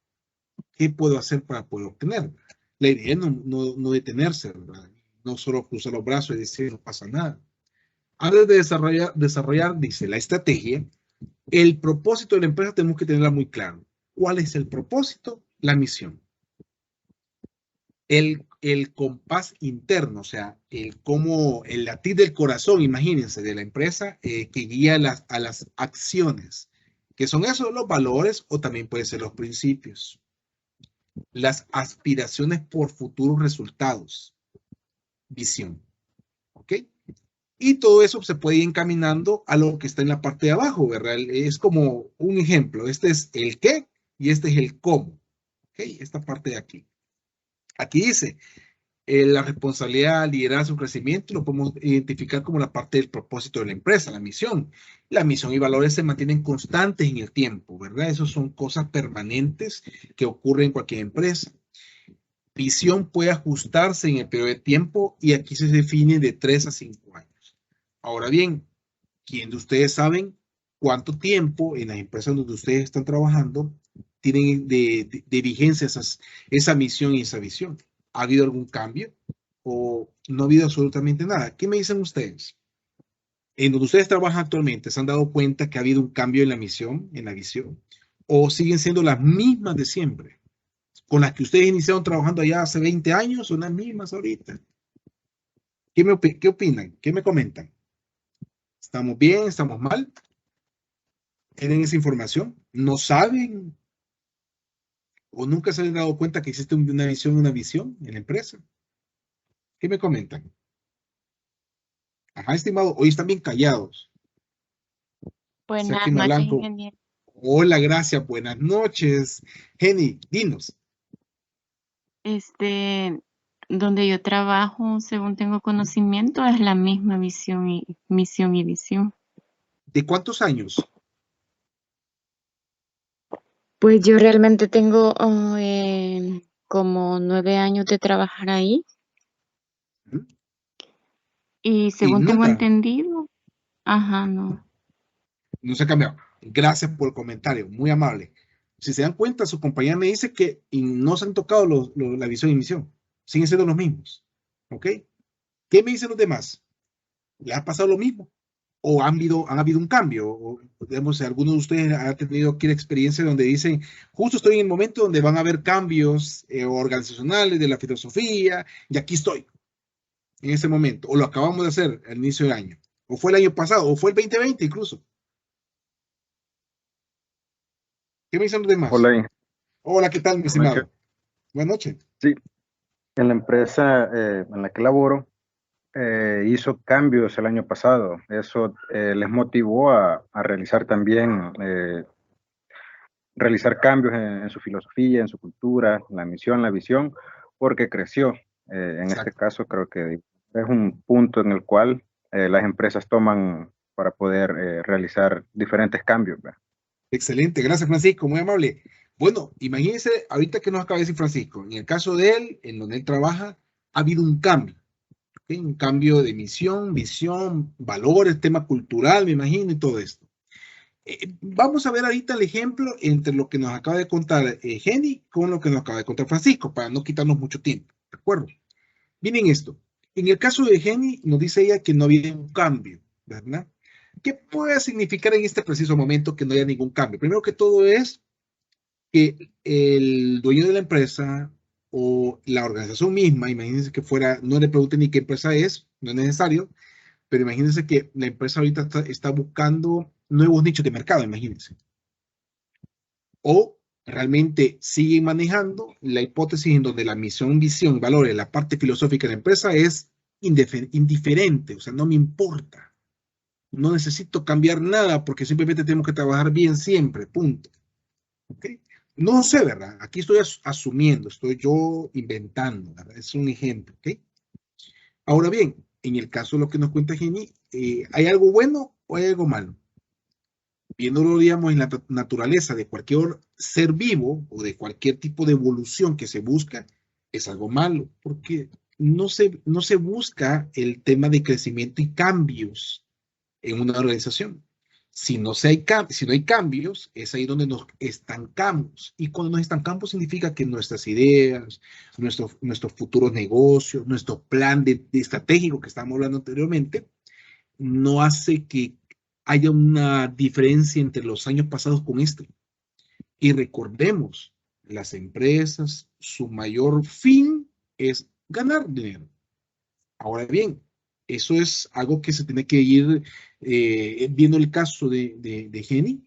¿Qué puedo hacer para poder obtener? La idea es no detenerse, ¿verdad? No solo cruzar los brazos y decir no pasa nada. Antes de desarrollar, dice, la estrategia, el propósito de la empresa tenemos que tenerla muy claro. ¿Cuál es el propósito? La misión. El compás interno, o sea, el latir del corazón, imagínense, de la empresa que guía a las acciones, que son esos los valores o también pueden ser los principios. Las aspiraciones por futuros resultados, visión, ¿ok? Y todo eso se puede ir encaminando a lo que está en la parte de abajo, ¿verdad? Es como un ejemplo, este es el qué y este es el cómo, ¿ok? Esta parte de aquí. Aquí dice, la responsabilidad, liderazgo, crecimiento, lo podemos identificar como la parte del propósito de la empresa, la misión. La misión y valores se mantienen constantes en el tiempo, ¿verdad? Esas son cosas permanentes que ocurren en cualquier empresa. Visión puede ajustarse en el periodo de tiempo y aquí se define de 3 a 5 años. Ahora bien, ¿quién de ustedes saben cuánto tiempo en las empresas donde ustedes están trabajando tienen de vigencia esa misión y esa visión? ¿Ha habido algún cambio o no ha habido absolutamente nada? ¿Qué me dicen ustedes? En donde ustedes trabajan actualmente, ¿se han dado cuenta que ha habido un cambio en la misión, en la visión? ¿O siguen siendo las mismas de siempre? Con las que ustedes iniciaron trabajando allá hace 20 años, son las mismas ahorita. ¿Qué opinan? ¿Qué me comentan? ¿Estamos bien? ¿Estamos mal? ¿Tienen esa información? ¿No saben o nunca se han dado cuenta que existe una visión en la empresa? ¿Qué me comentan? Ajá, estimado, hoy están bien callados. Buenas Séptimo noches, blanco. ingeniero. Hola, gracias, buenas noches. Jenny, dinos. Donde yo trabajo, según tengo conocimiento, es la misma visión y misión y visión. ¿De cuántos años? Pues yo realmente tengo como 9 años de trabajar ahí ¿Mm? y Y según tengo nunca, entendido, ajá, no. no se ha cambiado. Gracias por el comentario, muy amable. Si se dan cuenta, su compañía me dice que no se han tocado la visión y misión. Siguen siendo los mismos. ¿Ok? ¿Qué me dicen los demás? ¿Les ha pasado lo mismo? ¿O han habido un cambio? O, digamos, alguno de ustedes ha tenido aquí la experiencia donde dicen, justo estoy en el momento donde van a haber cambios organizacionales de la filosofía, y aquí estoy, en ese momento. O lo acabamos de hacer al inicio del año. O fue el año pasado, o fue el 2020 incluso. ¿Qué me dicen los demás? Hola, Hola, ¿qué tal, mi buenas noches. estimado? Buenas noches. Sí, en la empresa en la que laboro hizo cambios el año pasado. Eso les motivó a realizar también, realizar cambios en su filosofía, en su cultura, la misión, la visión, porque creció. En este Exacto. caso creo que es un punto en el cual las empresas toman para poder realizar diferentes cambios, ¿verdad? Excelente, gracias Francisco, muy amable. Bueno, imagínense, ahorita que nos acaba de decir Francisco, en el caso de él, en donde él trabaja, ha habido un cambio, ¿ok? Un cambio de misión, visión, valores, tema cultural, me imagino, y todo esto. Vamos a ver ahorita el ejemplo entre lo que nos acaba de contar Jenny con lo que nos acaba de contar Francisco, para no quitarnos mucho tiempo, ¿de acuerdo? Miren esto, en el caso de Jenny, nos dice ella que no había un cambio, ¿verdad? ¿Qué puede significar en este preciso momento que no haya ningún cambio? Primero que todo es que el dueño de la empresa o la organización misma, imagínense que fuera, no le pregunten ni qué empresa es, no es necesario, pero imagínense que la empresa ahorita está buscando nuevos nichos de mercado, imagínense. O realmente siguen manejando la hipótesis en donde la misión, visión, valores, la parte filosófica de la empresa es indiferente, o sea, no me importa. No necesito cambiar nada porque simplemente tenemos que trabajar bien siempre, punto. ¿Ok? No sé, ¿verdad? Aquí estoy asumiendo, estoy yo inventando, ¿verdad? Es un ejemplo, ¿ok? Ahora bien, en el caso de lo que nos cuenta Jenny, ¿hay algo bueno o hay algo malo? Viéndolo, digamos, en la naturaleza de cualquier ser vivo o de cualquier tipo de evolución que se busca, es algo malo, porque no se busca el tema de crecimiento y cambios en una organización. Si no hay cambios, es ahí donde nos estancamos. Y cuando nos estancamos significa que nuestras ideas, nuestros futuros negocios, nuestro plan de estratégico que estábamos hablando anteriormente, no hace que haya una diferencia entre los años pasados con este. Y recordemos, las empresas, su mayor fin es ganar dinero. Ahora bien, eso es algo que se tiene que ir viendo el caso de Geni,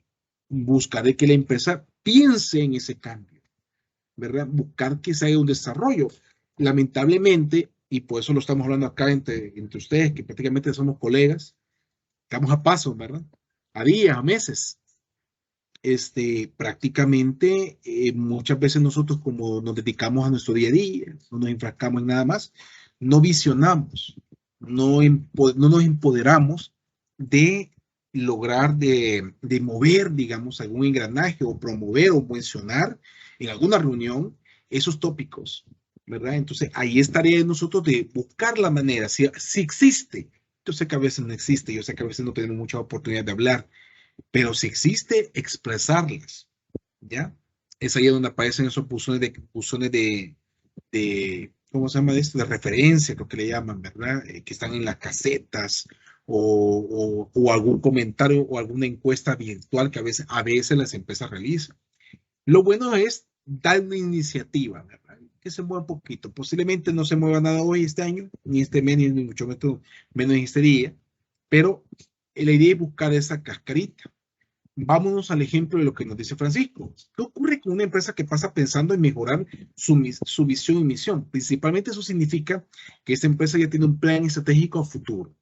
buscar de que la empresa piense en ese cambio, ¿verdad? Buscar que se haga un desarrollo. Lamentablemente, y por eso lo estamos hablando acá entre ustedes, que prácticamente somos colegas, estamos a pasos, ¿verdad? A días, a meses. Prácticamente muchas veces nosotros, como nos dedicamos a nuestro día a día, no nos enfrascamos en nada más, no visionamos, no nos empoderamos de lograr de mover, digamos, algún engranaje o promover o mencionar en alguna reunión esos tópicos, ¿verdad? Entonces ahí es tarea de nosotros de buscar la manera, si existe. Yo sé que a veces no existe, yo sé que a veces no tenemos mucha oportunidad de hablar, pero si existe, expresarlas, ¿ya? Es ahí donde aparecen esos buzones ¿cómo se llama esto? De referencia, lo que le llaman, ¿verdad? Que están en las casetas o algún comentario o alguna encuesta virtual que a veces las empresas realizan. Lo bueno es dar una iniciativa, ¿verdad? Que se mueva un poquito. Posiblemente no se mueva nada hoy, este año, ni este mes, ni mucho menos este día, pero la idea es buscar esa cascarita. Vámonos al ejemplo de lo que nos dice Francisco. ¿Qué ocurre con una empresa que pasa pensando en mejorar su visión y misión? Principalmente eso significa que esta empresa ya tiene un plan estratégico a futuro.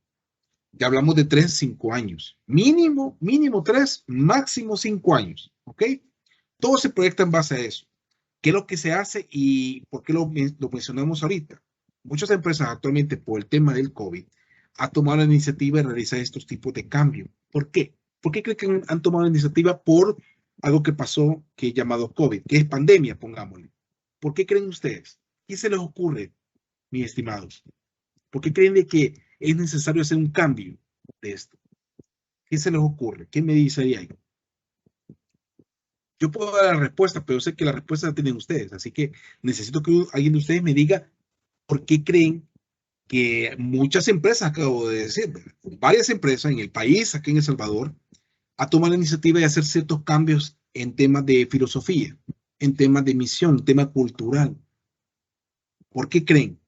Ya hablamos de 3 a 5 años. Mínimo 3, máximo 5 años. ¿Ok? Todo se proyecta en base a eso. ¿Qué es lo que se hace y por qué lo mencionamos ahorita? Muchas empresas actualmente, por el tema del COVID, han tomado la iniciativa de realizar estos tipos de cambios. ¿Por qué? ¿Por qué creen que han tomado la iniciativa? Por algo que pasó, que es llamado COVID, que es pandemia, pongámosle. ¿Por qué creen ustedes? ¿Qué se les ocurre, mis estimados? ¿Por qué creen de que es necesario hacer un cambio de esto? ¿Qué se les ocurre? ¿Qué me dice ahí? Yo puedo dar la respuesta, pero sé que la respuesta la tienen ustedes, así que necesito que alguien de ustedes me diga por qué creen que muchas empresas, acabo de decir, varias empresas en el país, aquí en El Salvador, ha tomado la iniciativa de hacer ciertos cambios en temas de filosofía, en temas de misión, en tema cultural. ¿Por qué creen?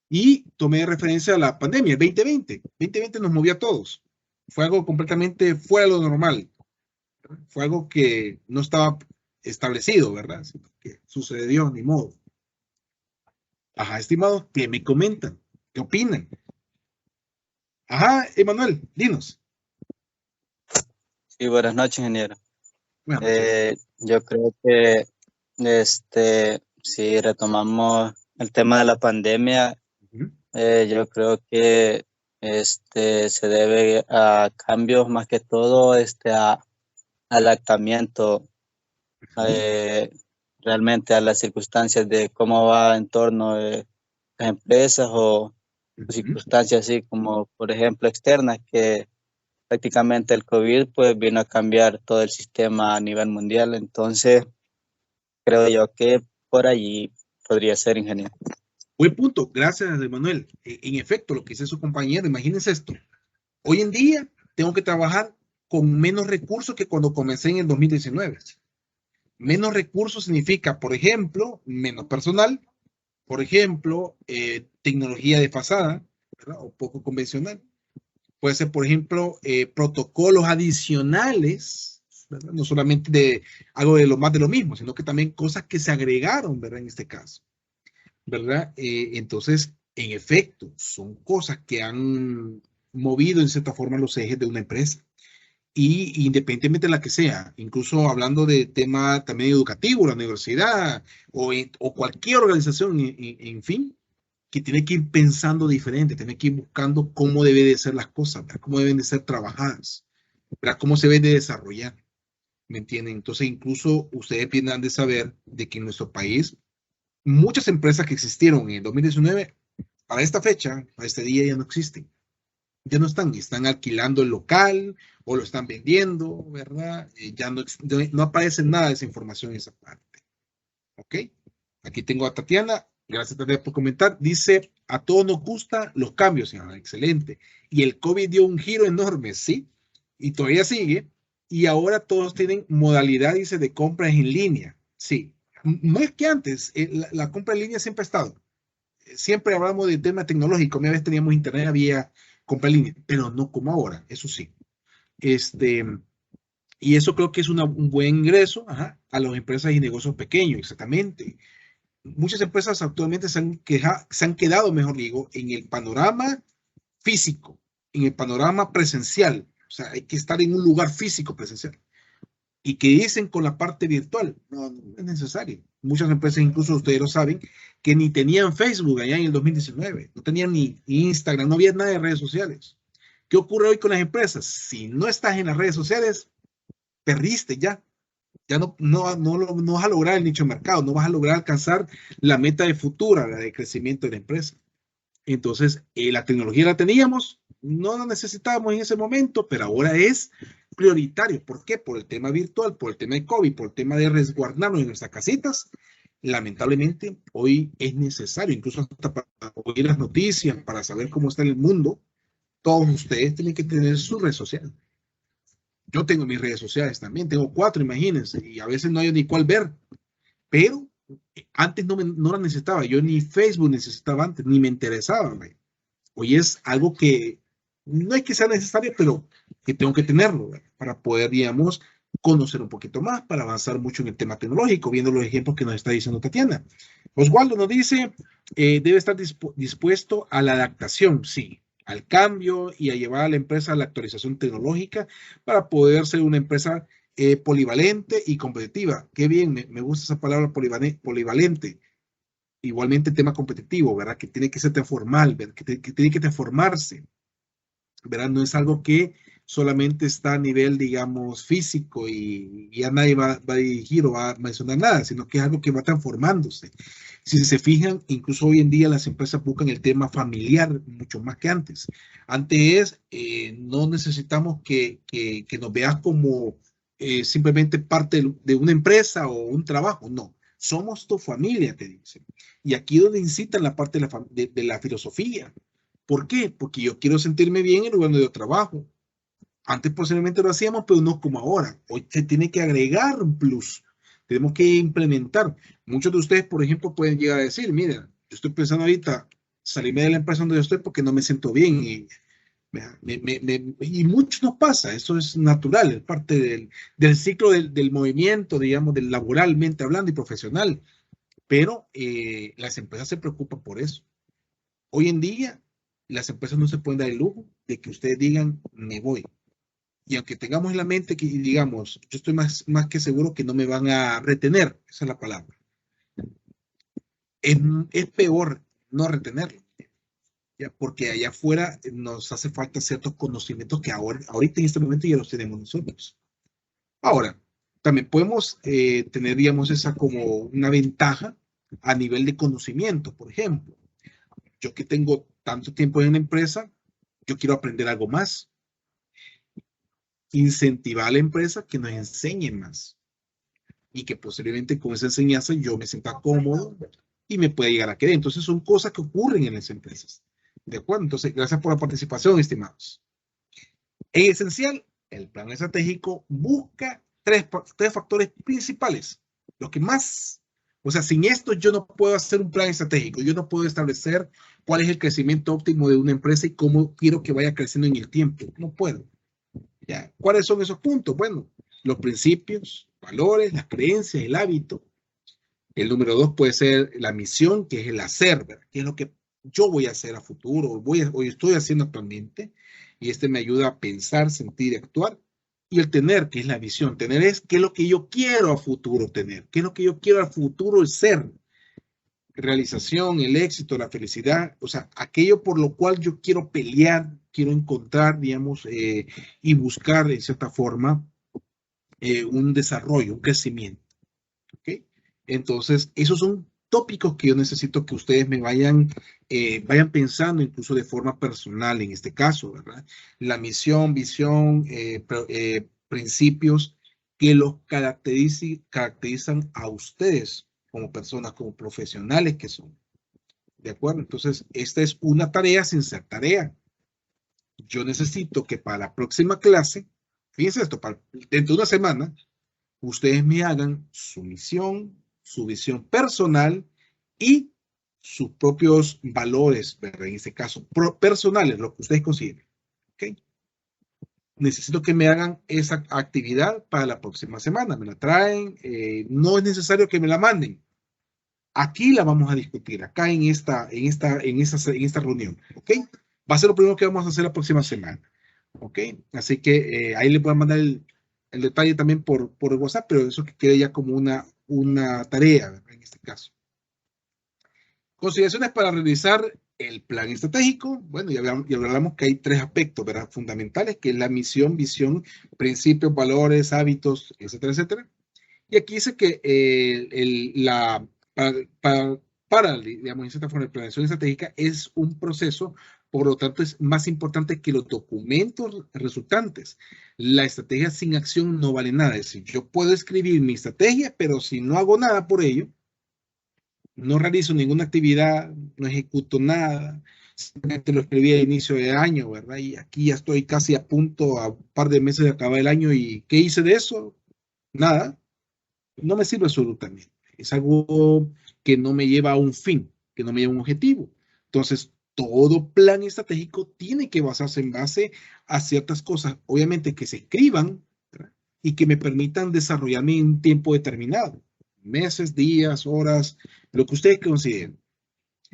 Y tomé referencia a la pandemia, el 2020. 2020 nos movió a todos. Fue algo completamente fuera de lo normal. Fue algo que no estaba establecido, ¿verdad? Que sucedió, ni modo. Ajá, estimados, ¿qué me comentan? ¿Qué opinan? Ajá, Emanuel, dinos. Sí, buenas noches, ingeniero. Buenas noches. Yo creo que si retomamos el tema de la pandemia, yo creo que se debe a cambios más que todo a adaptamiento realmente a las circunstancias de cómo va en torno de las empresas o circunstancias así como, por ejemplo, externas, que prácticamente el COVID pues vino a cambiar todo el sistema a nivel mundial. Entonces, creo yo que por allí podría ser, ingeniero. Buen punto, gracias, Emanuel. En efecto, lo que dice su compañero, imagínense esto. Hoy en día tengo que trabajar con menos recursos que cuando comencé en el 2019. Menos recursos significa, por ejemplo, menos personal, por ejemplo, tecnología desfasada, ¿verdad? O poco convencional. Puede ser, por ejemplo, protocolos adicionales, ¿verdad? No solamente de algo de lo más de lo mismo, sino que también cosas que se agregaron, ¿verdad? En este caso, ¿verdad? Entonces, en efecto, son cosas que han movido en cierta forma los ejes de una empresa. Y independientemente de la que sea, incluso hablando de tema también educativo, la universidad o cualquier organización, en fin, que tiene que ir pensando diferente, tiene que ir buscando cómo deben de ser las cosas, ¿verdad? Cómo deben de ser trabajadas, ¿verdad? Cómo se deben de desarrollar. ¿Me entienden? Entonces, incluso ustedes tienen de saber de que en nuestro país, muchas empresas que existieron en el 2019, para esta fecha, para este día ya no existen. Ya no están alquilando el local o lo están vendiendo, ¿verdad? Ya no aparece nada de esa información en esa parte. ¿Ok? Aquí tengo a Tatiana. Gracias, Tatiana, por comentar. Dice, a todos nos gustan los cambios, señora. Excelente. Y el COVID dio un giro enorme, ¿sí? Y todavía sigue. Y ahora todos tienen modalidad, dice, de compras en línea. Sí. No es que antes, la compra en línea siempre ha estado. Siempre hablamos del tema tecnológico. Una vez teníamos internet, había compra en línea, pero no como ahora, eso sí. Y eso creo que es un buen ingreso a las empresas y negocios pequeños, exactamente. Muchas empresas actualmente se han quedado, mejor digo, en el panorama físico, en el panorama presencial. O sea, hay que estar en un lugar físico presencial. Y que dicen con la parte virtual, no es necesario. Muchas empresas, incluso ustedes lo saben, que ni tenían Facebook allá en el 2019, no tenían ni Instagram, no había nada de redes sociales. ¿Qué ocurre hoy con las empresas? Si no estás en las redes sociales, perdiste ya. Ya no vas a lograr el nicho de mercado, no vas a lograr alcanzar la meta de futura, la de crecimiento de la empresa. Entonces, la tecnología la teníamos, no la necesitábamos en ese momento, pero ahora es prioritario. ¿Por qué? Por el tema virtual, por el tema de COVID, por el tema de resguardarnos en nuestras casitas. Lamentablemente, hoy es necesario, incluso hasta para oír las noticias, para saber cómo está el mundo, todos ustedes tienen que tener su red social. Yo tengo mis redes sociales también, tengo 4, imagínense, y a veces no hay ni cuál ver, pero antes no la necesitaba, yo ni Facebook necesitaba antes, ni me interesaba. Hoy es algo que no es que sea necesario, pero que tengo que tenerlo para poder, digamos, conocer un poquito más, para avanzar mucho en el tema tecnológico, viendo los ejemplos que nos está diciendo Tatiana. Oswaldo nos dice, debe estar dispuesto a la adaptación, sí, al cambio y a llevar a la empresa a la actualización tecnológica para poder ser una empresa polivalente y competitiva. Qué bien, me gusta esa palabra polivalente. Igualmente tema competitivo, ¿verdad? Que tiene que ser formal, ¿verdad? Que tiene que transformarse, ¿verdad? No es algo que solamente está a nivel, digamos, físico y ya nadie va a dirigir o va a mencionar nada, sino que es algo que va transformándose. Si se fijan, incluso hoy en día las empresas buscan el tema familiar mucho más que antes. Antes no necesitamos que nos veas como simplemente parte de una empresa o un trabajo, no. Somos tu familia, te dicen. Y aquí es donde incitan la parte de la filosofía. ¿Por qué? Porque yo quiero sentirme bien en el lugar donde yo trabajo. Antes posiblemente lo hacíamos, pero no como ahora. Hoy se tiene que agregar un plus. Tenemos que implementar. Muchos de ustedes, por ejemplo, pueden llegar a decir, mira, yo estoy pensando ahorita salirme de la empresa donde yo estoy porque no me siento bien. Y mucho nos pasa, eso es natural, es parte del ciclo del movimiento, digamos, del laboralmente hablando y profesional. Pero las empresas se preocupan por eso. Hoy en día, las empresas no se pueden dar el lujo de que ustedes digan, me voy. Y aunque tengamos en la mente que digamos, yo estoy más que seguro que no me van a retener, esa es la palabra. Es peor no retenerlo, ¿ya? Porque allá afuera nos hace falta ciertos conocimientos que ahorita en este momento ya los tenemos nosotros. Ahora, también podemos tener, digamos, esa como una ventaja a nivel de conocimiento, por ejemplo. Yo que tengo tanto tiempo en la empresa, yo quiero aprender algo más. Incentivar a la empresa que nos enseñe más y que posiblemente con esa enseñanza yo me sienta cómodo y me pueda llegar a querer. Entonces son cosas que ocurren en las empresas. ¿De acuerdo? Entonces, gracias por la participación, estimados. En esencial, el plan estratégico busca tres factores principales. Lo que más, o sea, sin esto yo no puedo hacer un plan estratégico. Yo no puedo establecer cuál es el crecimiento óptimo de una empresa y cómo quiero que vaya creciendo en el tiempo. No puedo. ¿Ya? ¿Cuáles son esos puntos? Bueno, los principios, valores, las creencias, el hábito. El número 2 puede ser la misión, que es el hacer, ¿verdad? ¿Qué es lo que yo voy a hacer a futuro o estoy haciendo actualmente? Y me ayuda a pensar, sentir y actuar. Y el tener, que es la visión. Tener es qué es lo que yo quiero a futuro tener. ¿Qué es lo que yo quiero a futuro ser? Realización, el éxito, la felicidad, o sea, aquello por lo cual yo quiero pelear, quiero encontrar, digamos, y buscar de cierta forma un desarrollo, un crecimiento. ¿Okay? Entonces, esos son tópicos que yo necesito que ustedes me vayan pensando incluso de forma personal en este caso, ¿verdad? La misión, visión, principios que los caracterizan a ustedes como personas, como profesionales que son. ¿De acuerdo? Entonces, esta es una tarea sin ser tarea. Yo necesito que para la próxima clase, fíjense esto, dentro de una semana, ustedes me hagan su misión, su visión personal y sus propios valores, ¿verdad? En este caso, personales, lo que ustedes consideren. ¿Okay? Necesito que me hagan esa actividad para la próxima semana. Me la traen, no es necesario que me la manden. Aquí la vamos a discutir, acá en esta reunión. ¿Ok? Va a ser lo primero que vamos a hacer la próxima semana. ¿Ok? Así que ahí les voy a mandar el detalle también por WhatsApp, pero eso que quede ya como una tarea, ¿verdad? En este caso. Consideraciones para realizar el plan estratégico. Bueno, ya hablamos que hay 3 aspectos, ¿verdad? Fundamentales, que es la misión, visión, principios, valores, hábitos, etcétera, etcétera. Y aquí dice que digamos, en cierta forma, la planeación estratégica es un proceso, por lo tanto, es más importante que los documentos resultantes. La estrategia sin acción no vale nada. Es decir, yo puedo escribir mi estrategia, pero si no hago nada por ello, no realizo ninguna actividad, no ejecuto nada, simplemente lo escribí al inicio del año, ¿verdad? Y aquí ya estoy casi a punto, a un par de meses de acabar el año, ¿y qué hice de eso? Nada. No me sirve absolutamente. Es algo que no me lleva a un fin, que no me lleva a un objetivo. Entonces, todo plan estratégico tiene que basarse en base a ciertas cosas, obviamente que se escriban, ¿verdad? Y que me permitan desarrollarme en un tiempo determinado. Meses, días, horas, lo que ustedes consideren.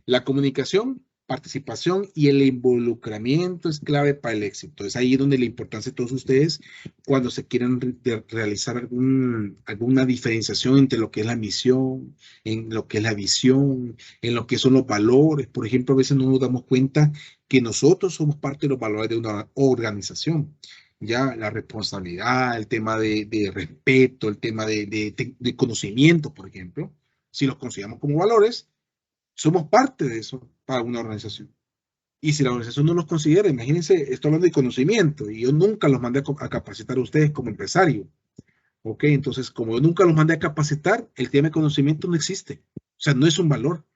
La comunicación, participación y el involucramiento es clave para el éxito. Es ahí donde la importancia de todos ustedes cuando se quieran realizar alguna diferenciación entre lo que es la misión, en lo que es la visión, en lo que son los valores. Por ejemplo, a veces no nos damos cuenta que nosotros somos parte de los valores de una organización. Ya la responsabilidad, el tema de respeto, el tema de conocimiento, por ejemplo, si los consideramos como valores, somos parte de eso para una organización. Y si la organización no los considera, imagínense, estoy hablando de conocimiento y yo nunca los mandé a capacitar a ustedes como empresario. ¿Ok? Entonces, como yo nunca los mandé a capacitar, el tema de conocimiento no existe. O sea, no es un valor.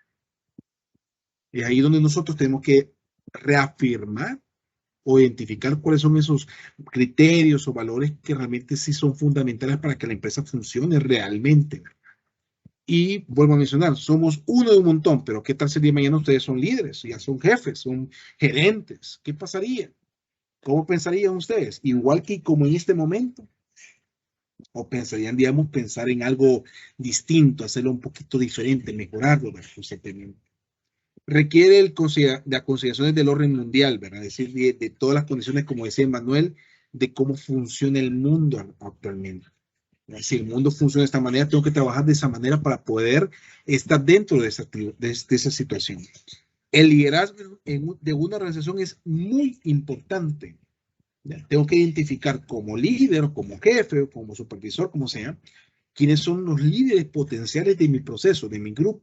Y es ahí donde nosotros tenemos que reafirmar o identificar cuáles son esos criterios o valores que realmente sí son fundamentales para que la empresa funcione realmente. Y vuelvo a mencionar, somos uno de un montón, pero ¿qué tal si el día de mañana ustedes son líderes, ya son jefes, son gerentes? ¿Qué pasaría? ¿Cómo pensarían ustedes? Igual que como en este momento. ¿O pensarían, digamos, pensar en algo distinto, hacerlo un poquito diferente, mejorarlo? Requiere de consideraciones del orden mundial, ¿verdad? Es decir, de todas las condiciones, como decía Manuel, de cómo funciona el mundo actualmente. Si el mundo funciona de esta manera, tengo que trabajar de esa manera para poder estar dentro de esa situación. El liderazgo de una organización es muy importante. Tengo que identificar como líder, o como jefe, o como supervisor, como sea, quiénes son los líderes potenciales de mi proceso, de mi grupo.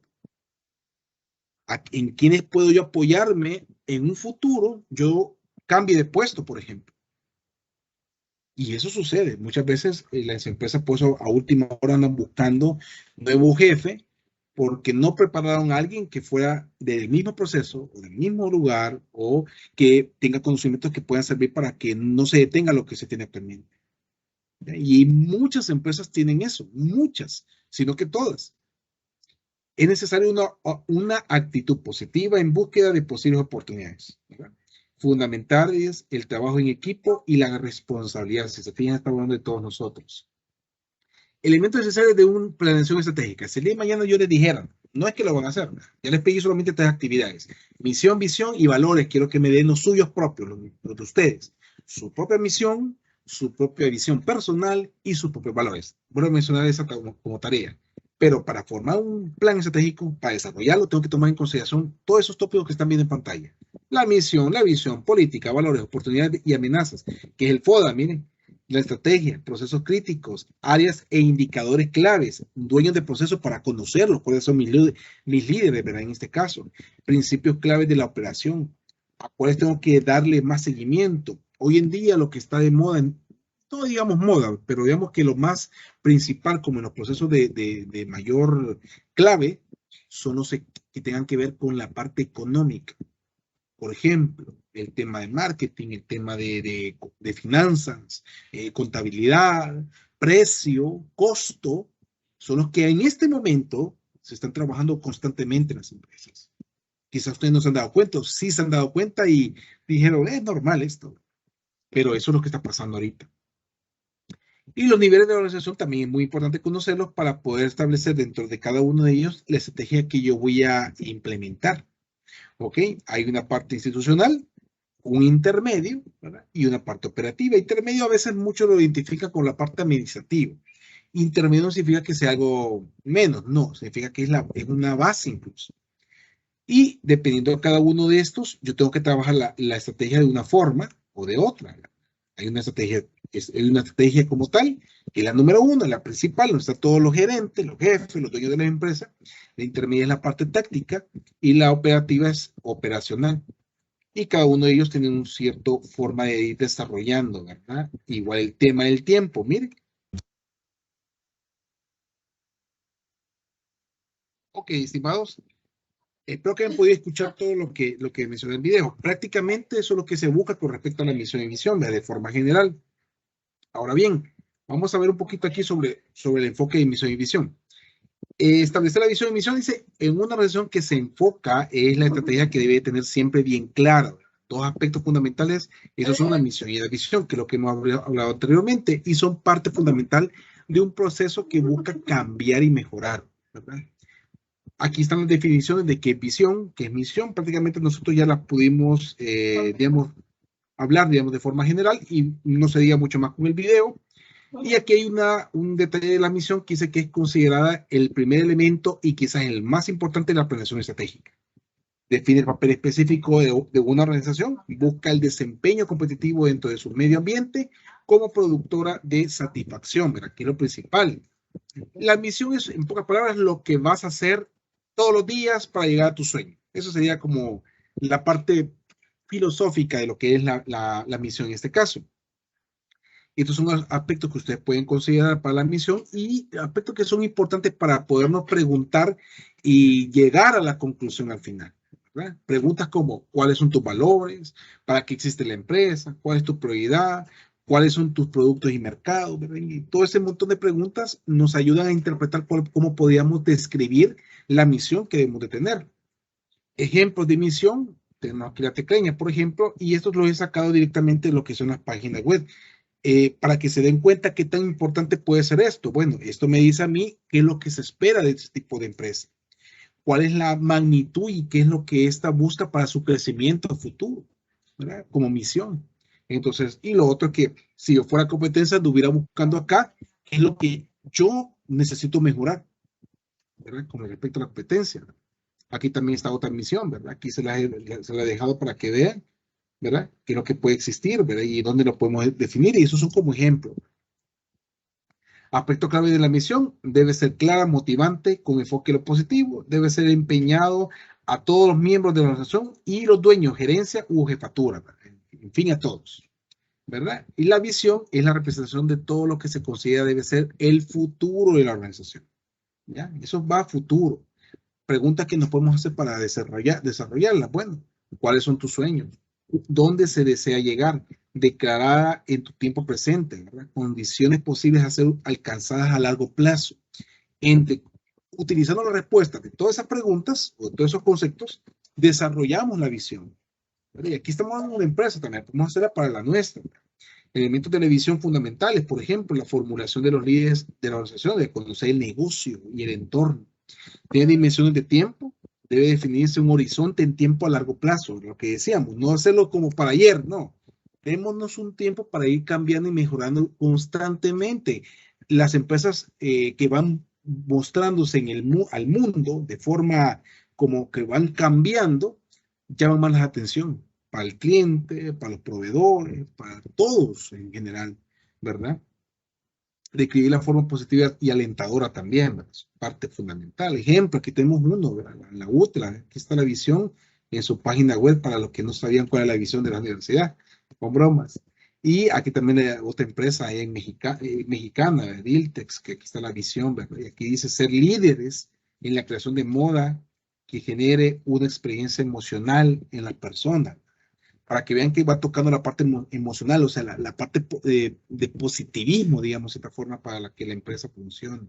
En quiénes puedo yo apoyarme en un futuro, yo cambie de puesto, por ejemplo. Y eso sucede. Muchas veces las empresas, pues, a última hora andan buscando nuevo jefe porque no prepararon a alguien que fuera del mismo proceso o del mismo lugar o que tenga conocimientos que puedan servir para que no se detenga lo que se tiene actualmente. Y muchas empresas tienen eso, muchas, sino que todas. Es necesaria una actitud positiva en búsqueda de posibles oportunidades, ¿verdad? Fundamental es el trabajo en equipo y la responsabilidad. Si se fijan, está hablando de todos nosotros. Elementos necesarios de una planeación estratégica. Si el día de mañana yo les dijera, no es que lo van a hacer, ya les pedí solamente 3 actividades. Misión, visión y valores. Quiero que me den los suyos propios, los de ustedes. Su propia misión, su propia visión personal y sus propios valores. Voy a mencionar esa como tarea. Pero para formar un plan estratégico, para desarrollarlo, tengo que tomar en consideración todos esos tópicos que están viendo en pantalla. La misión, la visión, política, valores, oportunidades y amenazas, que es el FODA, miren. la estrategia, procesos críticos, áreas e indicadores claves, dueños de procesos para conocerlos, cuáles son mis líderes, ¿verdad? En este caso, principios claves de la operación, a cuáles tengo que darle más seguimiento. Hoy en día lo que está de moda, no digamos moda, pero digamos que lo más principal, como en los procesos de mayor clave, son los que tengan que ver con la parte económica. Por ejemplo, el tema de marketing, el tema de finanzas, contabilidad, precio, costo, son los que en este momento se están trabajando constantemente en las empresas. Quizás ustedes no se han dado cuenta, o sí se han dado cuenta y dijeron, es normal esto, pero eso es lo que está pasando ahorita. Y los niveles de organización también es muy importante conocerlos para poder establecer dentro de cada uno de ellos la estrategia que yo voy a implementar. ¿Ok? Hay una parte institucional, un intermedio, ¿verdad? Y una parte operativa. Intermedio a veces mucho lo identifica con la parte administrativa. Intermedio no significa que sea algo menos, no, significa que es una base incluso. Y dependiendo de cada uno de estos, yo tengo que trabajar la estrategia de una forma o de otra. Hay una estrategia como tal, que es la número uno, la principal, donde están todos los gerentes, los jefes, los dueños de la empresa. La intermedia es la parte táctica y la operativa es operacional. Y cada uno de ellos tiene una cierta forma de ir desarrollando, ¿verdad? Igual el tema del tiempo, miren. Ok, estimados. Espero que hayan podido escuchar todo lo que mencioné en el video. Prácticamente eso es lo que se busca con respecto a la misión y visión, de forma general. Ahora bien, vamos a ver un poquito aquí sobre el enfoque de misión y visión. Establecer la visión y misión, dice, en una organización que se enfoca es la estrategia que debe tener siempre bien clara. Dos aspectos fundamentales, esos son la misión y la visión, que es lo que hemos hablado anteriormente, y son parte fundamental de un proceso que busca cambiar y mejorar, ¿verdad? Aquí están las definiciones de qué es visión, qué es misión. Prácticamente nosotros ya las pudimos, digamos, hablar, digamos, de forma general y no se diga mucho más con el video. Y aquí hay un detalle de la misión que dice que es considerada el primer elemento y quizás el más importante de la planeación estratégica. Define el papel específico de una organización, busca el desempeño competitivo dentro de su medio ambiente como productora de satisfacción, ¿verdad? Que es lo principal. La misión es, en pocas palabras, lo que vas a hacer todos los días para llegar a tu sueño. Eso sería como la parte filosófica de lo que es la misión en este caso. Estos son los aspectos que ustedes pueden considerar para la misión y aspectos que son importantes para podernos preguntar y llegar a la conclusión al final, ¿verdad? Preguntas como, ¿cuáles son tus valores? ¿Para qué existe la empresa? ¿Cuál es tu prioridad? ¿Cuáles son tus productos y mercados? ¿Verdad? Y todo ese montón de preguntas nos ayudan a interpretar cómo podríamos describir la misión que debemos de tener. Ejemplos de misión, tenemos aquí la tecleña, por ejemplo, y estos los he sacado directamente de lo que son las páginas web. Para que se den cuenta qué tan importante puede ser esto. Bueno, esto me dice a mí qué es lo que se espera de este tipo de empresa, cuál es la magnitud y qué es lo que ésta busca para su crecimiento futuro, ¿verdad? Como misión. Entonces, y lo otro es que si yo fuera competencia, estuviera buscando acá qué es lo que yo necesito mejorar, ¿verdad? Con respecto a la competencia. Aquí también está otra misión, ¿verdad? Aquí se la he dejado para que vean, ¿verdad? ¿Qué es lo que puede existir, ¿verdad? Y dónde lo podemos definir, y esos son como ejemplo. Aspecto clave de la misión, debe ser clara, motivante, con enfoque en lo positivo, debe ser empeñado a todos los miembros de la organización y los dueños, gerencia u jefatura, ¿verdad? En fin, a todos, ¿verdad? Y la visión es la representación de todo lo que se considera debe ser el futuro de la organización, ¿ya? Eso va a futuro. Preguntas que nos podemos hacer para desarrollarla. Bueno, ¿cuáles son tus sueños? ¿Dónde se desea llegar? Declarada en tu tiempo presente, ¿verdad? Condiciones posibles a ser alcanzadas a largo plazo. Utilizando la respuesta de todas esas preguntas o de todos esos conceptos, desarrollamos la visión, ¿verdad? Y aquí estamos en una empresa también, podemos hacerla para la nuestra. Elementos de la visión fundamentales, por ejemplo, la formulación de los líderes de la organización, de conocer el negocio y el entorno. Tiene dimensiones de tiempo, debe definirse un horizonte en tiempo a largo plazo, lo que decíamos, no hacerlo como para ayer, no. Démonos un tiempo para ir cambiando y mejorando constantemente. Las empresas que van mostrándose al mundo de forma como que van cambiando, llaman más la atención para el cliente, para los proveedores, para todos en general. ¿verdad? De escribir la forma positiva y alentadora también, ¿verdad? Es parte fundamental. Ejemplo, aquí tenemos uno, ¿verdad? La UTLA, aquí está la visión en su página web para los que no sabían cuál es la visión de la universidad, con bromas. Y aquí también hay otra empresa mexicana, Diltex, que aquí está la visión, ¿verdad? Y aquí dice ser líderes en la creación de moda que genere una experiencia emocional en la persona, para que vean que va tocando la parte emocional, o sea, la parte de positivismo, digamos, de esta forma para la que la empresa funcione.